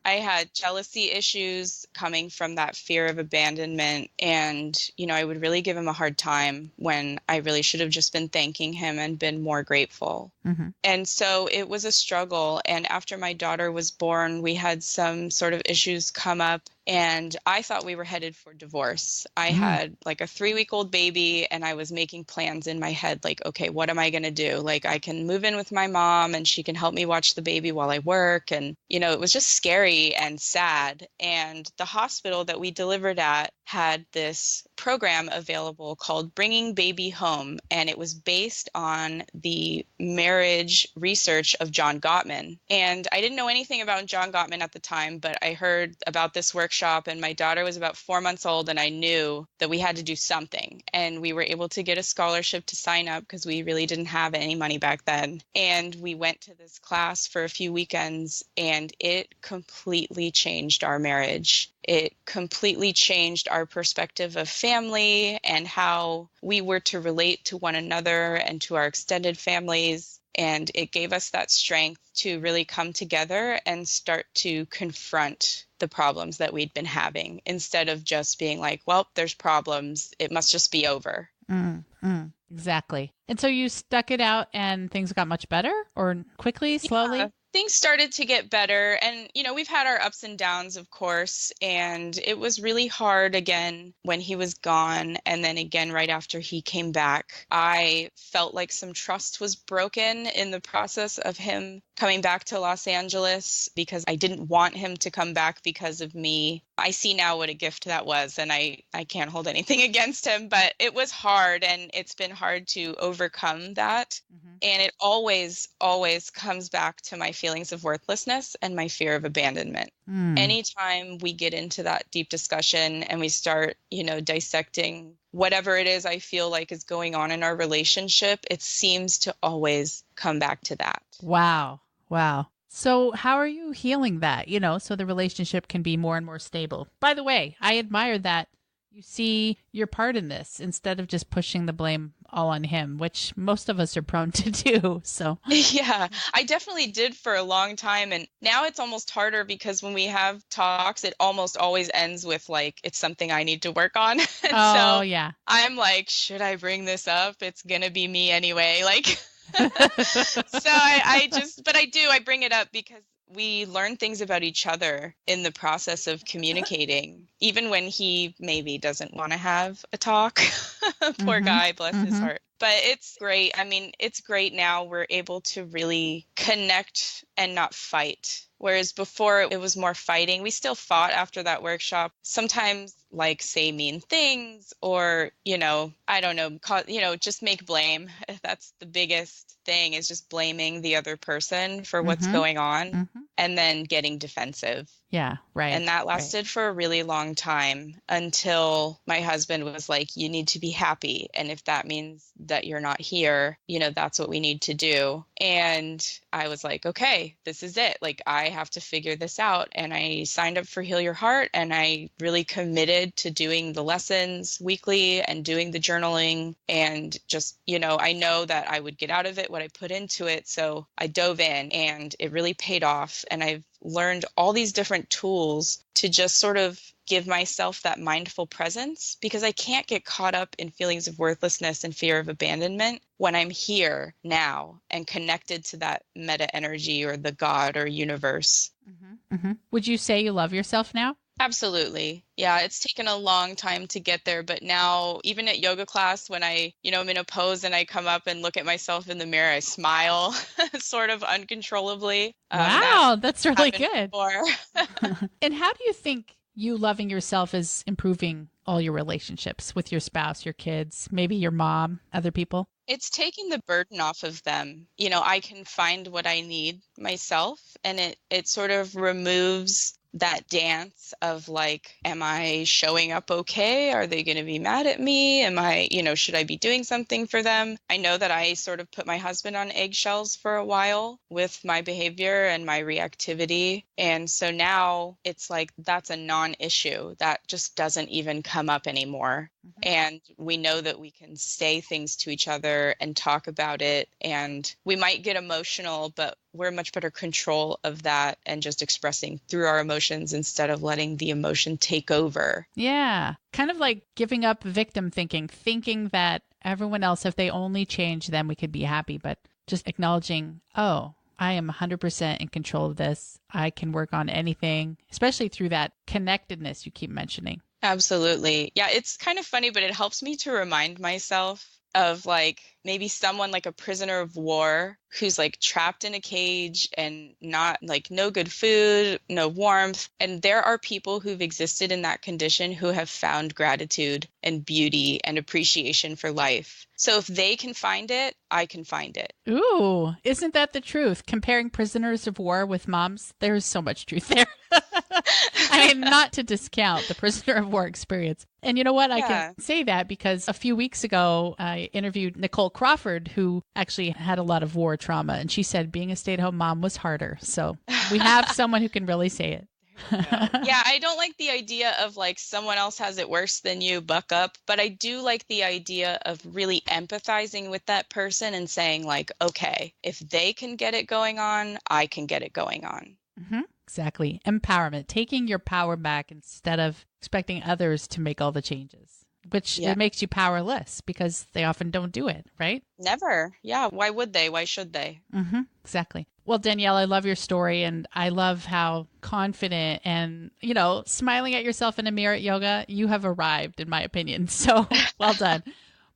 I had jealousy issues coming from that fear of abandonment. And, I would really give him a hard time when I really should have just been thanking him and been more grateful. And so it was a struggle. And after my daughter was born, we had some sort of issues come up. And I thought we were headed for divorce. I had like a 3-week-old baby, and I was making plans in my head, like, okay, what am I going to do? Like, I can move in with my mom and she can help me watch the baby while I work. And, it was just scary and sad. And the hospital that we delivered at had this program available called Bringing Baby Home, and it was based on the marriage research of John Gottman. And I didn't know anything about John Gottman at the time, but I heard about this workshop, and my daughter was about 4 months old, and I knew that we had to do something. And we were able to get a scholarship to sign up because we really didn't have any money back then. And we went to this class for a few weekends, and it completely changed our marriage. It completely changed our perspective of family and how we were to relate to one another and to our extended families. And it gave us that strength to really come together and start to confront the problems that we'd been having instead of just being like, well, there's problems. It must just be over. Exactly. And so you stuck it out and things got much better, or quickly, slowly? Yeah. Things started to get better. And, we've had our ups and downs, of course. And it was really hard again when he was gone. And then again, right after he came back, I felt like some trust was broken in the process of him coming back to Los Angeles because I didn't want him to come back because of me. I see now what a gift that was, and I can't hold anything against him, but it was hard, and it's been hard to overcome that. And it always, always comes back to my feelings of worthlessness and my fear of abandonment. Anytime we get into that deep discussion and we start, dissecting whatever it is I feel like is going on in our relationship, it seems to always come back to that. Wow. So how are you healing that, so the relationship can be more and more stable? By the way, I admire that you see your part in this instead of just pushing the blame all on him, which most of us are prone to do. So yeah, I definitely did for a long time. And now it's almost harder because when we have talks, it almost always ends with like, it's something I need to work on. Yeah. I'm like, should I bring this up? It's going to be me anyway. Like, so I bring it up because we learn things about each other in the process of communicating, even when he maybe doesn't want to have a talk. Poor guy, bless his heart. But it's great. I mean, it's great now we're able to really connect and not fight. Whereas before it was more fighting. We still fought after that workshop. Sometimes like say mean things or, I don't know, just make blame. That's the biggest thing is just blaming the other person for what's going on and then getting defensive. Yeah, right. And that lasted for a really long time until my husband was like, you need to be happy. And if that means that you're not here, that's what we need to do. And I was like, okay, this is it. Like, I have to figure this out. And I signed up for Heal Your Heart. And I really committed to doing the lessons weekly and doing the journaling. And just, I know that I would get out of it what I put into it. So I dove in and it really paid off. And I've learned all these different tools to just sort of give myself that mindful presence because I can't get caught up in feelings of worthlessness and fear of abandonment when I'm here now and connected to that meta energy or the God or universe. Would you say you love yourself now? Absolutely. Yeah, it's taken a long time to get there, but now even at yoga class, when I'm in a pose and I come up and look at myself in the mirror, I smile sort of uncontrollably. Wow, that's really good. Before. And how do you think you loving yourself is improving all your relationships with your spouse, your kids, maybe your mom, other people? It's taking the burden off of them. I can find what I need myself, and it sort of removes that dance of like, am I showing up okay? Are they going to be mad at me? Am I, should I be doing something for them? I know that I sort of put my husband on eggshells for a while with my behavior and my reactivity. And so now it's like, that's a non-issue. That just doesn't even come up anymore. And we know that we can say things to each other and talk about it. And we might get emotional, but we're much better control of that and just expressing through our emotions instead of letting the emotion take over. Yeah. Kind of like giving up victim thinking that everyone else, if they only change, then we could be happy. But just acknowledging, oh, I am 100% in control of this. I can work on anything, especially through that connectedness you keep mentioning. Absolutely. Yeah, it's kind of funny, but it helps me to remind myself of like maybe someone like a prisoner of war who's like trapped in a cage and not like no good food, no warmth. And there are people who've existed in that condition who have found gratitude and beauty and appreciation for life. So if they can find it, I can find it. Ooh, isn't that the truth? Comparing prisoners of war with moms, there's so much truth there. I mean, not to discount the prisoner of war experience. And you know what? I can say that because a few weeks ago, I interviewed Nicole Crawford, who actually had a lot of war trauma. And she said being a stay-at-home mom was harder. So we have someone who can really say it. Yeah, I don't like the idea of like someone else has it worse than you, buck up. But I do like the idea of really empathizing with that person and saying like, okay, if they can get it going on, I can get it going on. Mm-hmm. Exactly. Empowerment, taking your power back instead of expecting others to make all the changes, which it makes you powerless because they often don't do it, right? Never. Yeah. Why would they? Why should they? Mm-hmm. Exactly. Well, Danielle, I love your story and I love how confident and, you know, smiling at yourself in a mirror at yoga, you have arrived, in my opinion. So well done.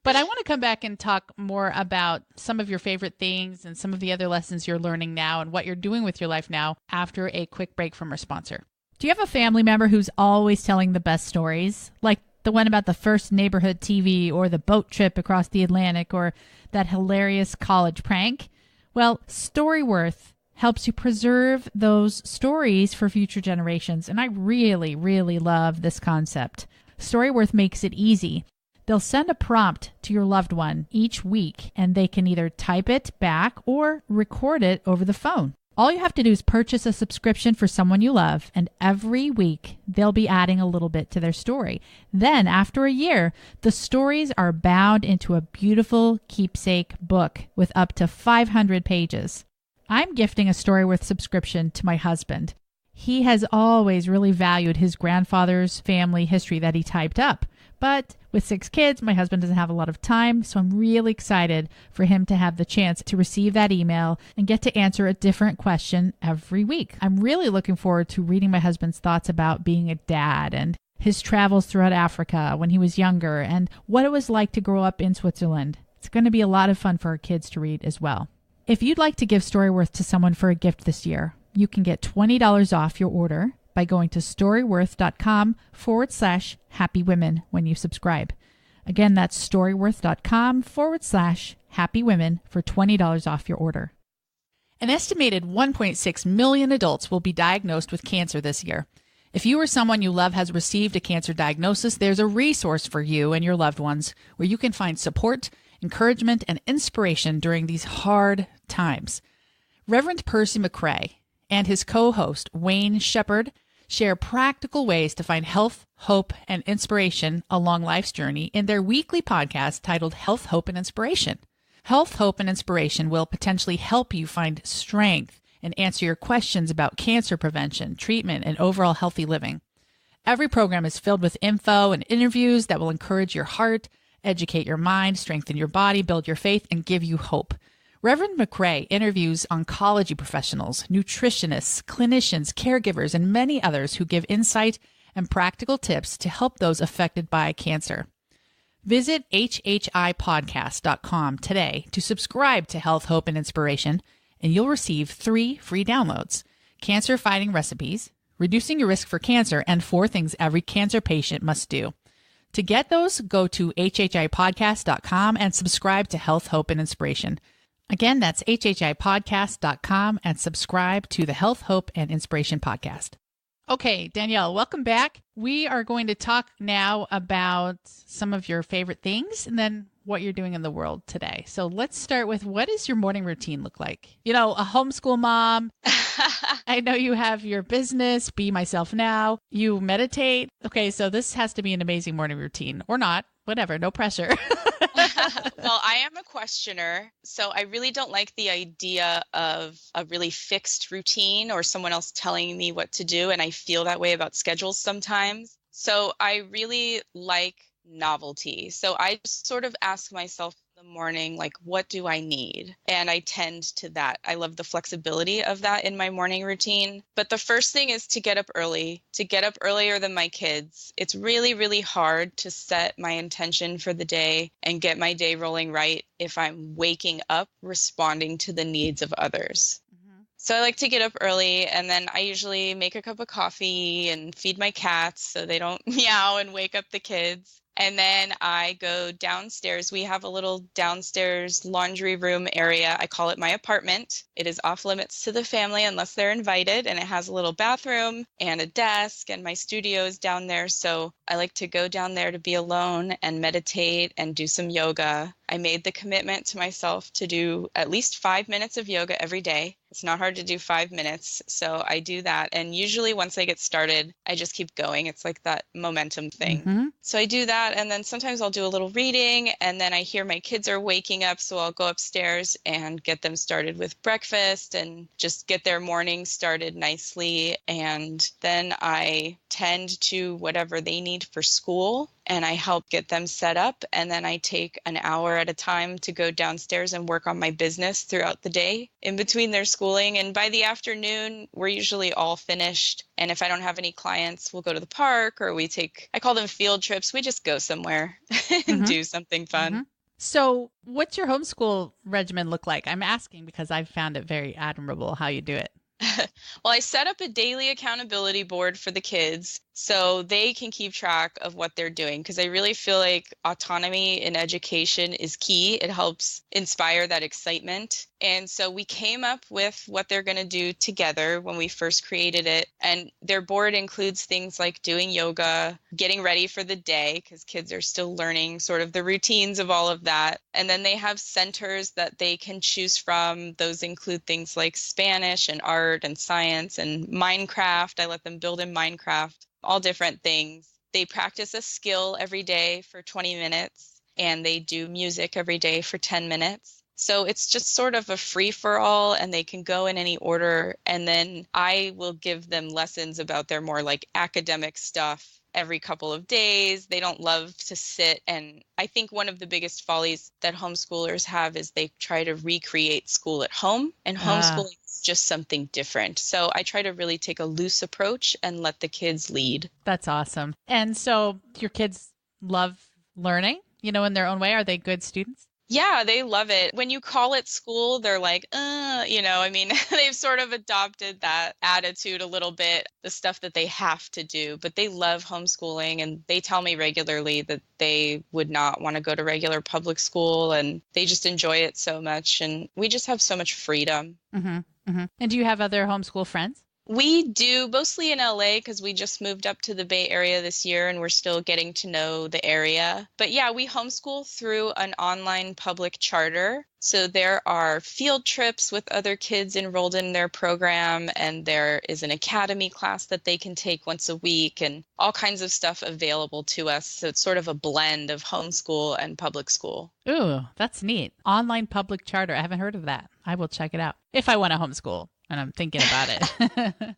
But I want to come back and talk more about some of your favorite things and some of the other lessons you're learning now and what you're doing with your life now after a quick break from our sponsor. Do you have a family member who's always telling the best stories? Like the one about the first neighborhood TV or the boat trip across the Atlantic or that hilarious college prank? Well, Storyworth helps you preserve those stories for future generations. And I really, really love this concept. Storyworth makes it easy. They'll send a prompt to your loved one each week, and they can either type it back or record it over the phone. All you have to do is purchase a subscription for someone you love, and every week they'll be adding a little bit to their story. Then, after a year, the stories are bound into a beautiful keepsake book with up to 500 pages. I'm gifting a Storyworth subscription to my husband. He has always really valued his grandfather's family history that he typed up. But with 6 kids, my husband doesn't have a lot of time, so I'm really excited for him to have the chance to receive that email and get to answer a different question every week. I'm really looking forward to reading my husband's thoughts about being a dad and his travels throughout Africa when he was younger and what it was like to grow up in Switzerland. It's going to be a lot of fun for our kids to read as well. If you'd like to give Storyworth to someone for a gift this year, you can get $20 off your order by going to storyworth.com/happywomen when you subscribe. Again, that's storyworth.com/happywomen for $20 off your order. An estimated 1.6 million adults will be diagnosed with cancer this year. If you or someone you love has received a cancer diagnosis, there's a resource for you and your loved ones where you can find support, encouragement, and inspiration during these hard times. Reverend Percy McRae and his co-host, Wayne Shepherd, share practical ways to find health, hope, and inspiration along life's journey in their weekly podcast titled Health, Hope, and Inspiration. Health, Hope, and Inspiration will potentially help you find strength and answer your questions about cancer prevention, treatment, and overall healthy living. Every program is filled with info and interviews that will encourage your heart, educate your mind, strengthen your body, build your faith, and give you hope. Reverend McRae interviews oncology professionals, nutritionists, clinicians, caregivers, and many others who give insight and practical tips to help those affected by cancer. Visit hhipodcast.com today to subscribe to Health, Hope, and Inspiration, and you'll receive 3 free downloads: cancer-fighting recipes, reducing your risk for cancer, and 4 things every cancer patient must do. To get those, go to hhipodcast.com and subscribe to Health, Hope, and Inspiration. Again, that's hhipodcast.com and subscribe to the Health, Hope, and Inspiration podcast. Okay, Danielle, welcome back. We are going to talk now about some of your favorite things and then what you're doing in the world today. So let's start with, what does your morning routine look like? You know, a homeschool mom. I know you have your business, Be Myself Now. You meditate. Okay, so this has to be an amazing morning routine, or not. Whatever, no pressure. Well, I am a questioner, so I really don't like the idea of a really fixed routine or someone else telling me what to do, and I feel that way about schedules sometimes. So I really like novelty. So I just sort of ask myself in the morning, like, what do I need? And I tend to that. I love the flexibility of that in my morning routine. But the first thing is to get up early, to get up earlier than my kids. It's really, really hard to set my intention for the day and get my day rolling right if I'm waking up responding to the needs of others. So I like to get up early, and then I usually make a cup of coffee and feed my cats so they don't meow and wake up the kids. And then I go downstairs. We have a little downstairs laundry room area. I call it my apartment. It is off limits to the family unless they're invited, and it has a little bathroom and a desk, and my studio is down there. So I like to go down there to be alone and meditate and do some yoga. I made the commitment to myself to do at least 5 minutes of yoga every day. It's not hard to do 5 minutes, so I do that. And usually once I get started, I just keep going. It's like that momentum thing. So I do that, and then sometimes I'll do a little reading, and then I hear my kids are waking up, so I'll go upstairs and get them started with breakfast and just get their morning started nicely. And then I tend to whatever they need for school, and I help get them set up. And then I take an hour at a time to go downstairs and work on my business throughout the day in between their schooling. And by the afternoon, we're usually all finished. And if I don't have any clients, we'll go to the park, or I call them field trips. We just go somewhere and do something fun. So what's your homeschool regimen look like? I'm asking because I've found it very admirable how you do it. Well, I set up a daily accountability board for the kids so they can keep track of what they're doing, because I really feel like autonomy in education is key. It helps inspire that excitement. And so we came up with what they're going to do together when we first created it. And their board includes things like doing yoga, getting ready for the day, because kids are still learning sort of the routines of all of that. And then they have centers that they can choose from. Those include things like Spanish and art and science and Minecraft. I let them build in Minecraft, all different things. They practice a skill every day for 20 minutes, and they do music every day for 10 minutes. So it's just sort of a free-for-all, and they can go in any order. And then I will give them lessons about their more like academic stuff every couple of days. They don't love to sit. And I think one of the biggest follies that homeschoolers have is they try to recreate school at home, and homeschooling is just something different. So I try to really take a loose approach and let the kids lead. That's awesome. And so your kids love learning, in their own way. Are they good students? Yeah, they love it. When you call it school, they're like, they've sort of adopted that attitude a little bit, the stuff that they have to do, but they love homeschooling, and they tell me regularly that they would not want to go to regular public school, and they just enjoy it so much. And we just have so much freedom. And do you have other homeschool friends? We do, mostly in LA, because we just moved up to the Bay Area this year and we're still getting to know the area. But yeah, we homeschool through an online public charter. So there are field trips with other kids enrolled in their program, and there is an academy class that they can take once a week, and all kinds of stuff available to us. So it's sort of a blend of homeschool and public school. Ooh, that's neat. Online public charter. I haven't heard of that. I will check it out if I want to homeschool. And I'm thinking about it.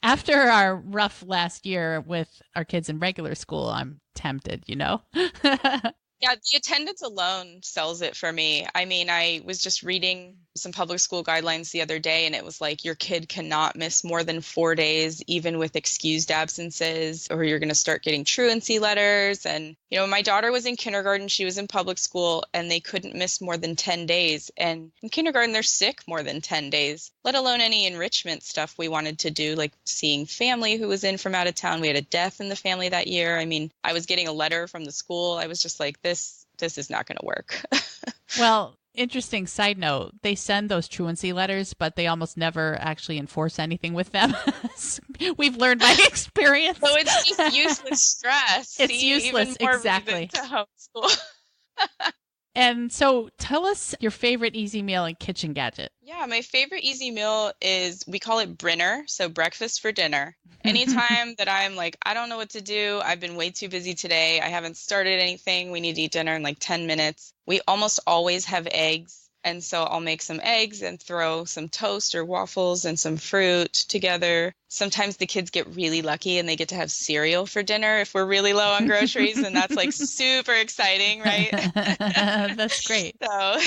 After our rough last year with our kids in regular school, I'm tempted, Yeah, the attendance alone sells it for me. I mean, I was just reading some public school guidelines the other day, and it was like your kid cannot miss more than 4 days, even with excused absences, or you're going to start getting truancy letters. And, my daughter was in kindergarten, she was in public school, and they couldn't miss more than 10 days. And in kindergarten, they're sick more than 10 days, let alone any enrichment stuff we wanted to do, like seeing family who was in from out of town. We had a death in the family that year. I mean, I was getting a letter from the school. I was just like, this is not going to work. Well, interesting side note, they send those truancy letters, but they almost never actually enforce anything with them. We've learned by experience. So it's just useless stress. It's useless, even more exactly. reason to homeschool. And so tell us your favorite easy meal and kitchen gadget. Yeah, my favorite easy meal is, we call it Brinner, so breakfast for dinner. Anytime that I'm like, I don't know what to do, I've been way too busy today, I haven't started anything, we need to eat dinner in like 10 minutes. We almost always have eggs. And so I'll make some eggs and throw some toast or waffles and some fruit together. Sometimes the kids get really lucky and they get to have cereal for dinner if we're really low on groceries, and that's like super exciting, right? That's great. So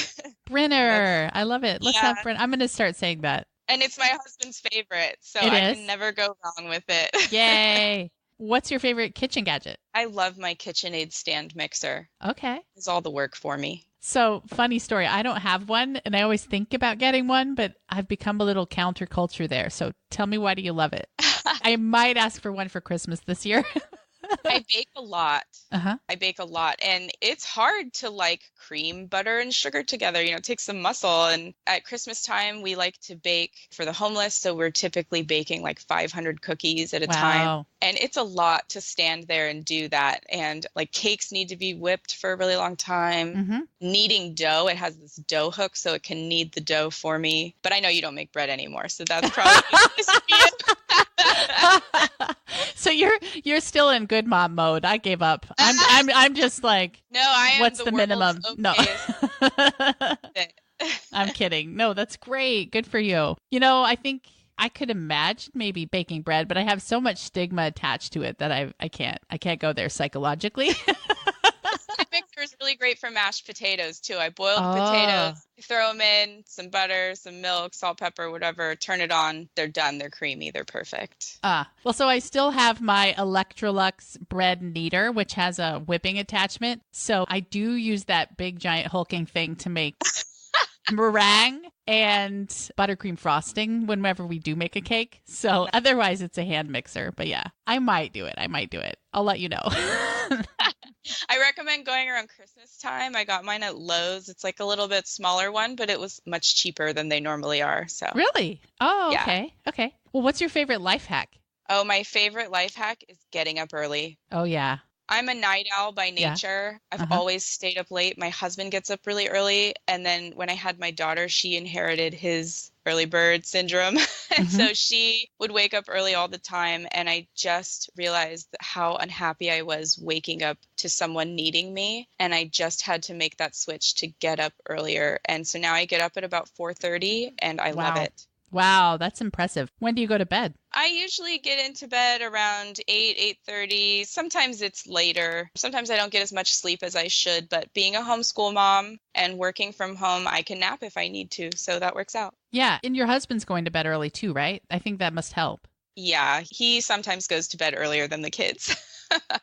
Brinner. I love it. Let's Yeah. have Brinner. I'm going to start saying that. And it's my husband's favorite, so It I is? can never go wrong with it. Yay. What's your favorite kitchen gadget? I love my Kitchenaid stand mixer. Okay. It's all the work for me. So, funny story. I don't have one, and I always think about getting one, but I've become a little counterculture there. So, tell me, why do you love it? I might ask for one for Christmas this year. I bake a lot. Uh-huh. I bake a lot, and it's hard to like cream butter and sugar together. You know, it takes some muscle. And at Christmas time, we like to bake for the homeless. So we're typically baking like 500 cookies at a time. Wow. And it's a lot to stand there and do that. And like cakes need to be whipped for a really long time. Mm-hmm. Kneading dough, it has this dough hook, so it can knead the dough for me. But I know you don't make bread anymore, so that's probably So you're still in good mom mode. I gave up. I'm just like, No, I am what's the the minimum? world's No. okayest. I'm kidding. No, that's great. Good for you. You know, I think I could imagine maybe baking bread, but I have so much stigma attached to it that I can't go there psychologically. The mixer is really great for mashed potatoes too. I boil the Oh. potatoes, throw them in, some butter, some milk, salt, pepper, whatever, turn it on. They're done. They're creamy. They're perfect. Well, so I still have my Electrolux bread kneader, which has a whipping attachment. So I do use that big giant hulking thing to make meringue and buttercream frosting whenever we do make a cake. So otherwise it's a hand mixer. But yeah, I might do it. I'll let you know. I recommend going around Christmas time. I got mine at Lowe's. It's like a little bit smaller one, but it was much cheaper than they normally are. So Really? Oh, Yeah. okay. Okay. Well, what's your favorite life hack? Oh, my favorite life hack is getting up early. Oh, yeah. I'm a night owl by Yeah. nature. I've Uh-huh. always stayed up late. My husband gets up really early. And then when I had my daughter, she inherited his early bird syndrome. And so she would wake up early all the time. And I just realized how unhappy I was waking up to someone needing me. And I just had to make that switch to get up earlier. And so now I get up at about 4:30 and I love Wow. it. Wow, that's impressive. When do you go to bed? I usually get into bed around 8:30. Sometimes it's later. Sometimes I don't get as much sleep as I should, but being a homeschool mom and working from home, I can nap if I need to. So that works out. Yeah, and your husband's going to bed early too, right? I think that must help. Yeah, he sometimes goes to bed earlier than the kids.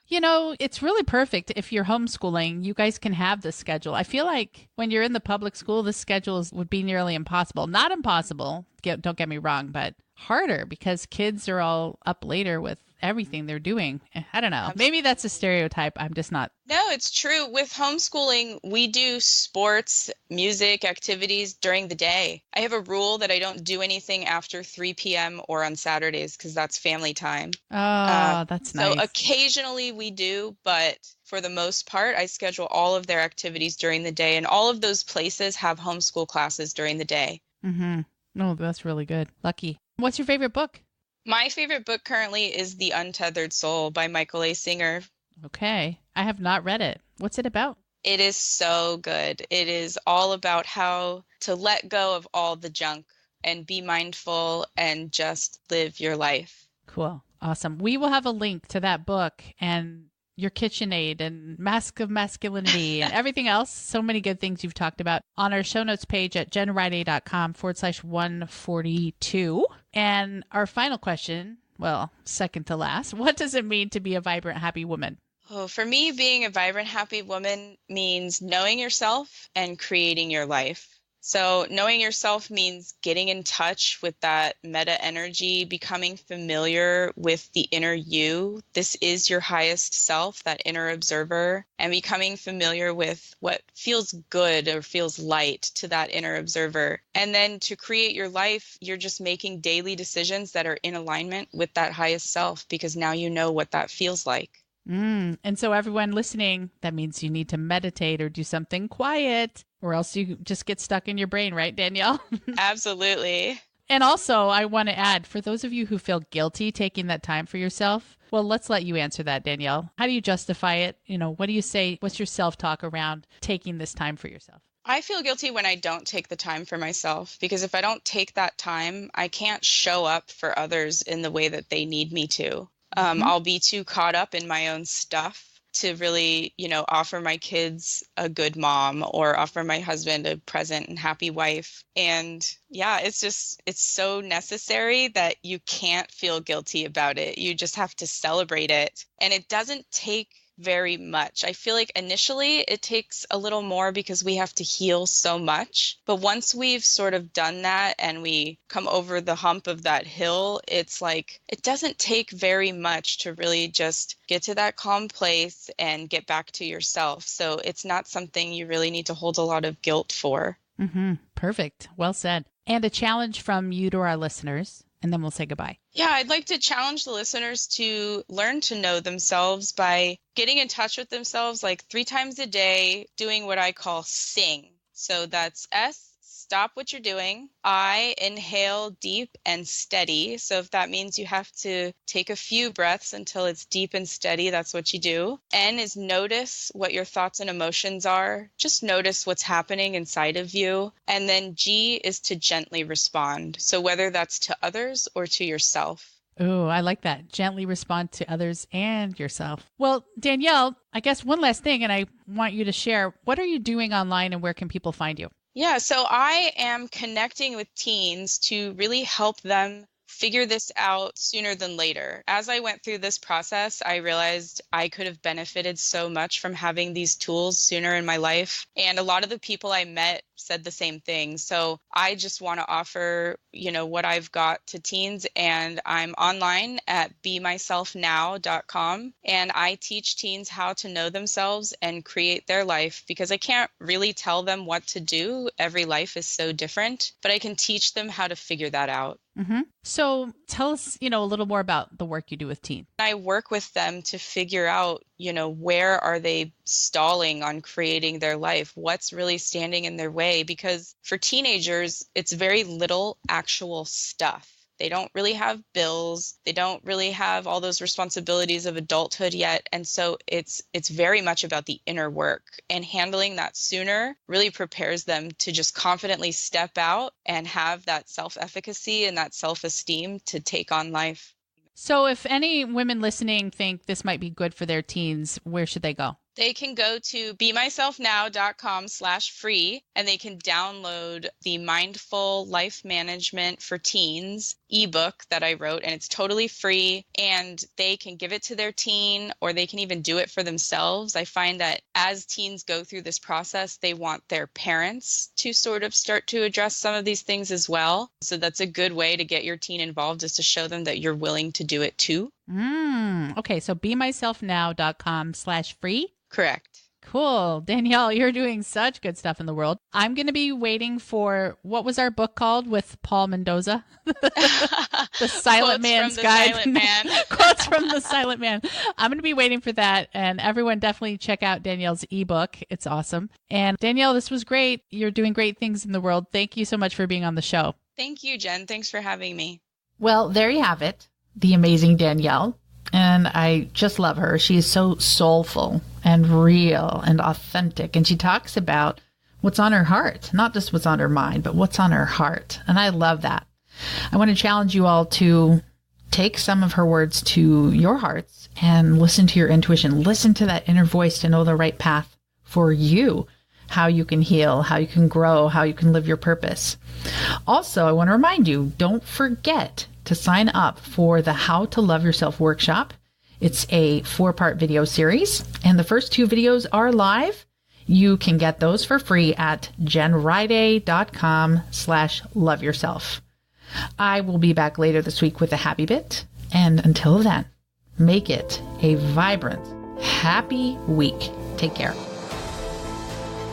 You know, it's really perfect if you're homeschooling. You guys can have this schedule. I feel like when you're in the public school, this schedule would be nearly impossible. Not impossible, don't get me wrong, but harder because kids are all up later with everything they're doing. I don't know. Maybe that's a stereotype. I'm just not. No, it's true. With homeschooling, we do sports, music, activities during the day. I have a rule that I don't do anything after 3 p.m. or on Saturdays because that's family time. Oh, that's nice. So occasionally we do, but for the most part, I schedule all of their activities during the day. And all of those places have homeschool classes during the day. Mm-hmm. Oh, that's really good. Lucky. What's your favorite book? My favorite book currently is The Untethered Soul by Michael A. Singer. Okay. I have not read it. What's it about? It is so good. It is all about how to let go of all the junk and be mindful and just live your life. Cool. Awesome. We will have a link to that book and your Kitchenaid and Mask of Masculinity and everything else. So many good things you've talked about on our show notes page at jenriday.com/142. And our final question, well, second to last, what does it mean to be a vibrant, happy woman? Oh, for me, being a vibrant, happy woman means knowing yourself and creating your life. So knowing yourself means getting in touch with that meta energy, becoming familiar with the inner you. This is your highest self, that inner observer, and becoming familiar with what feels good or feels light to that inner observer. And then to create your life, you're just making daily decisions that are in alignment with that highest self because now you know what that feels like. And so everyone listening, that means you need to meditate or do something quiet or else you just get stuck in your brain, right, Danielle? Absolutely. And also, I want to add, for those of you who feel guilty taking that time for yourself, well, let's let you answer that, Danielle. How do you justify it? You know, what do you say? What's your self-talk around taking this time for yourself? I feel guilty when I don't take the time for myself, because if I don't take that time, I can't show up for others in the way that they need me to. I'll be too caught up in my own stuff to really, offer my kids a good mom or offer my husband a present and happy wife. And yeah, it's so necessary that you can't feel guilty about it. You just have to celebrate it. And it doesn't take very much. I feel like initially it takes a little more because we have to heal so much. But once we've sort of done that and we come over the hump of that hill, it's like it doesn't take very much to really just get to that calm place and get back to yourself. So it's not something you really need to hold a lot of guilt for. Perfect. Well said. And a challenge from you to our listeners, and then we'll say goodbye. Yeah, I'd like to challenge the listeners to learn to know themselves by getting in touch with themselves like 3 times a day, doing what I call sing. So that's S, stop what you're doing. I, inhale deep and steady. So if that means you have to take a few breaths until it's deep and steady, that's what you do. N is notice what your thoughts and emotions are. Just notice what's happening inside of you. And then G is to gently respond. So whether that's to others or to yourself. Oh, I like that. Gently respond to others and yourself. Well, Danielle, I guess one last thing, and I want you to share, what are you doing online and where can people find you? Yeah, so I am connecting with teens to really help them figure this out sooner than later. As I went through this process, I realized I could have benefited so much from having these tools sooner in my life. And a lot of the people I met said the same thing. So I just want to offer, what I've got to teens, and I'm online at BeMyselfNow.com. And I teach teens how to know themselves and create their life, because I can't really tell them what to do. Every life is so different, but I can teach them how to figure that out. So tell us, a little more about the work you do with teens. I work with them to figure out, where are they stalling on creating their life? What's really standing in their way? Because for teenagers, it's very little actual stuff. They don't really have bills. They don't really have all those responsibilities of adulthood yet. And so it's very much about the inner work, and handling that sooner really prepares them to just confidently step out and have that self-efficacy and that self-esteem to take on life. So if any women listening think this might be good for their teens, where should they go? They can go to BeMyselfNow.com/free, and they can download the Mindful Life Management for Teens ebook that I wrote, and it's totally free, and they can give it to their teen, or they can even do it for themselves. I find that as teens go through this process, they want their parents to sort of start to address some of these things as well. So that's a good way to get your teen involved, is to show them that you're willing to do it too. Okay, so BeMyselfNow.com/free. Correct. Cool. Danielle, you're doing such good stuff in the world. I'm going to be waiting for, what was our book called with Paul Mendoza? The Silent Man's Guide. Silent Man. Quotes from the Silent Man. I'm going to be waiting for that. And everyone definitely check out Danielle's ebook. It's awesome. And Danielle, this was great. You're doing great things in the world. Thank you so much for being on the show. Thank you, Jen. Thanks for having me. Well, there you have it. The amazing Danielle. And I just love her. She is so soulful and real and authentic. And she talks about what's on her heart, not just what's on her mind, but what's on her heart. And I love that. I want to challenge you all to take some of her words to your hearts and listen to your intuition. Listen to that inner voice to know the right path for you, how you can heal, how you can grow, how you can live your purpose. Also, I want to remind you, don't forget to sign up for the How to Love Yourself workshop. It's a 4-part video series, and the first 2 videos are live. You can get those for free at jenriday.com/loveyourself. I will be back later this week with a happy bit. And until then, make it a vibrant, happy week. Take care.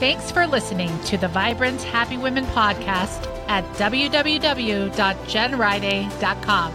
Thanks for listening to the Vibrant Happy Women podcast at www.jenriday.com.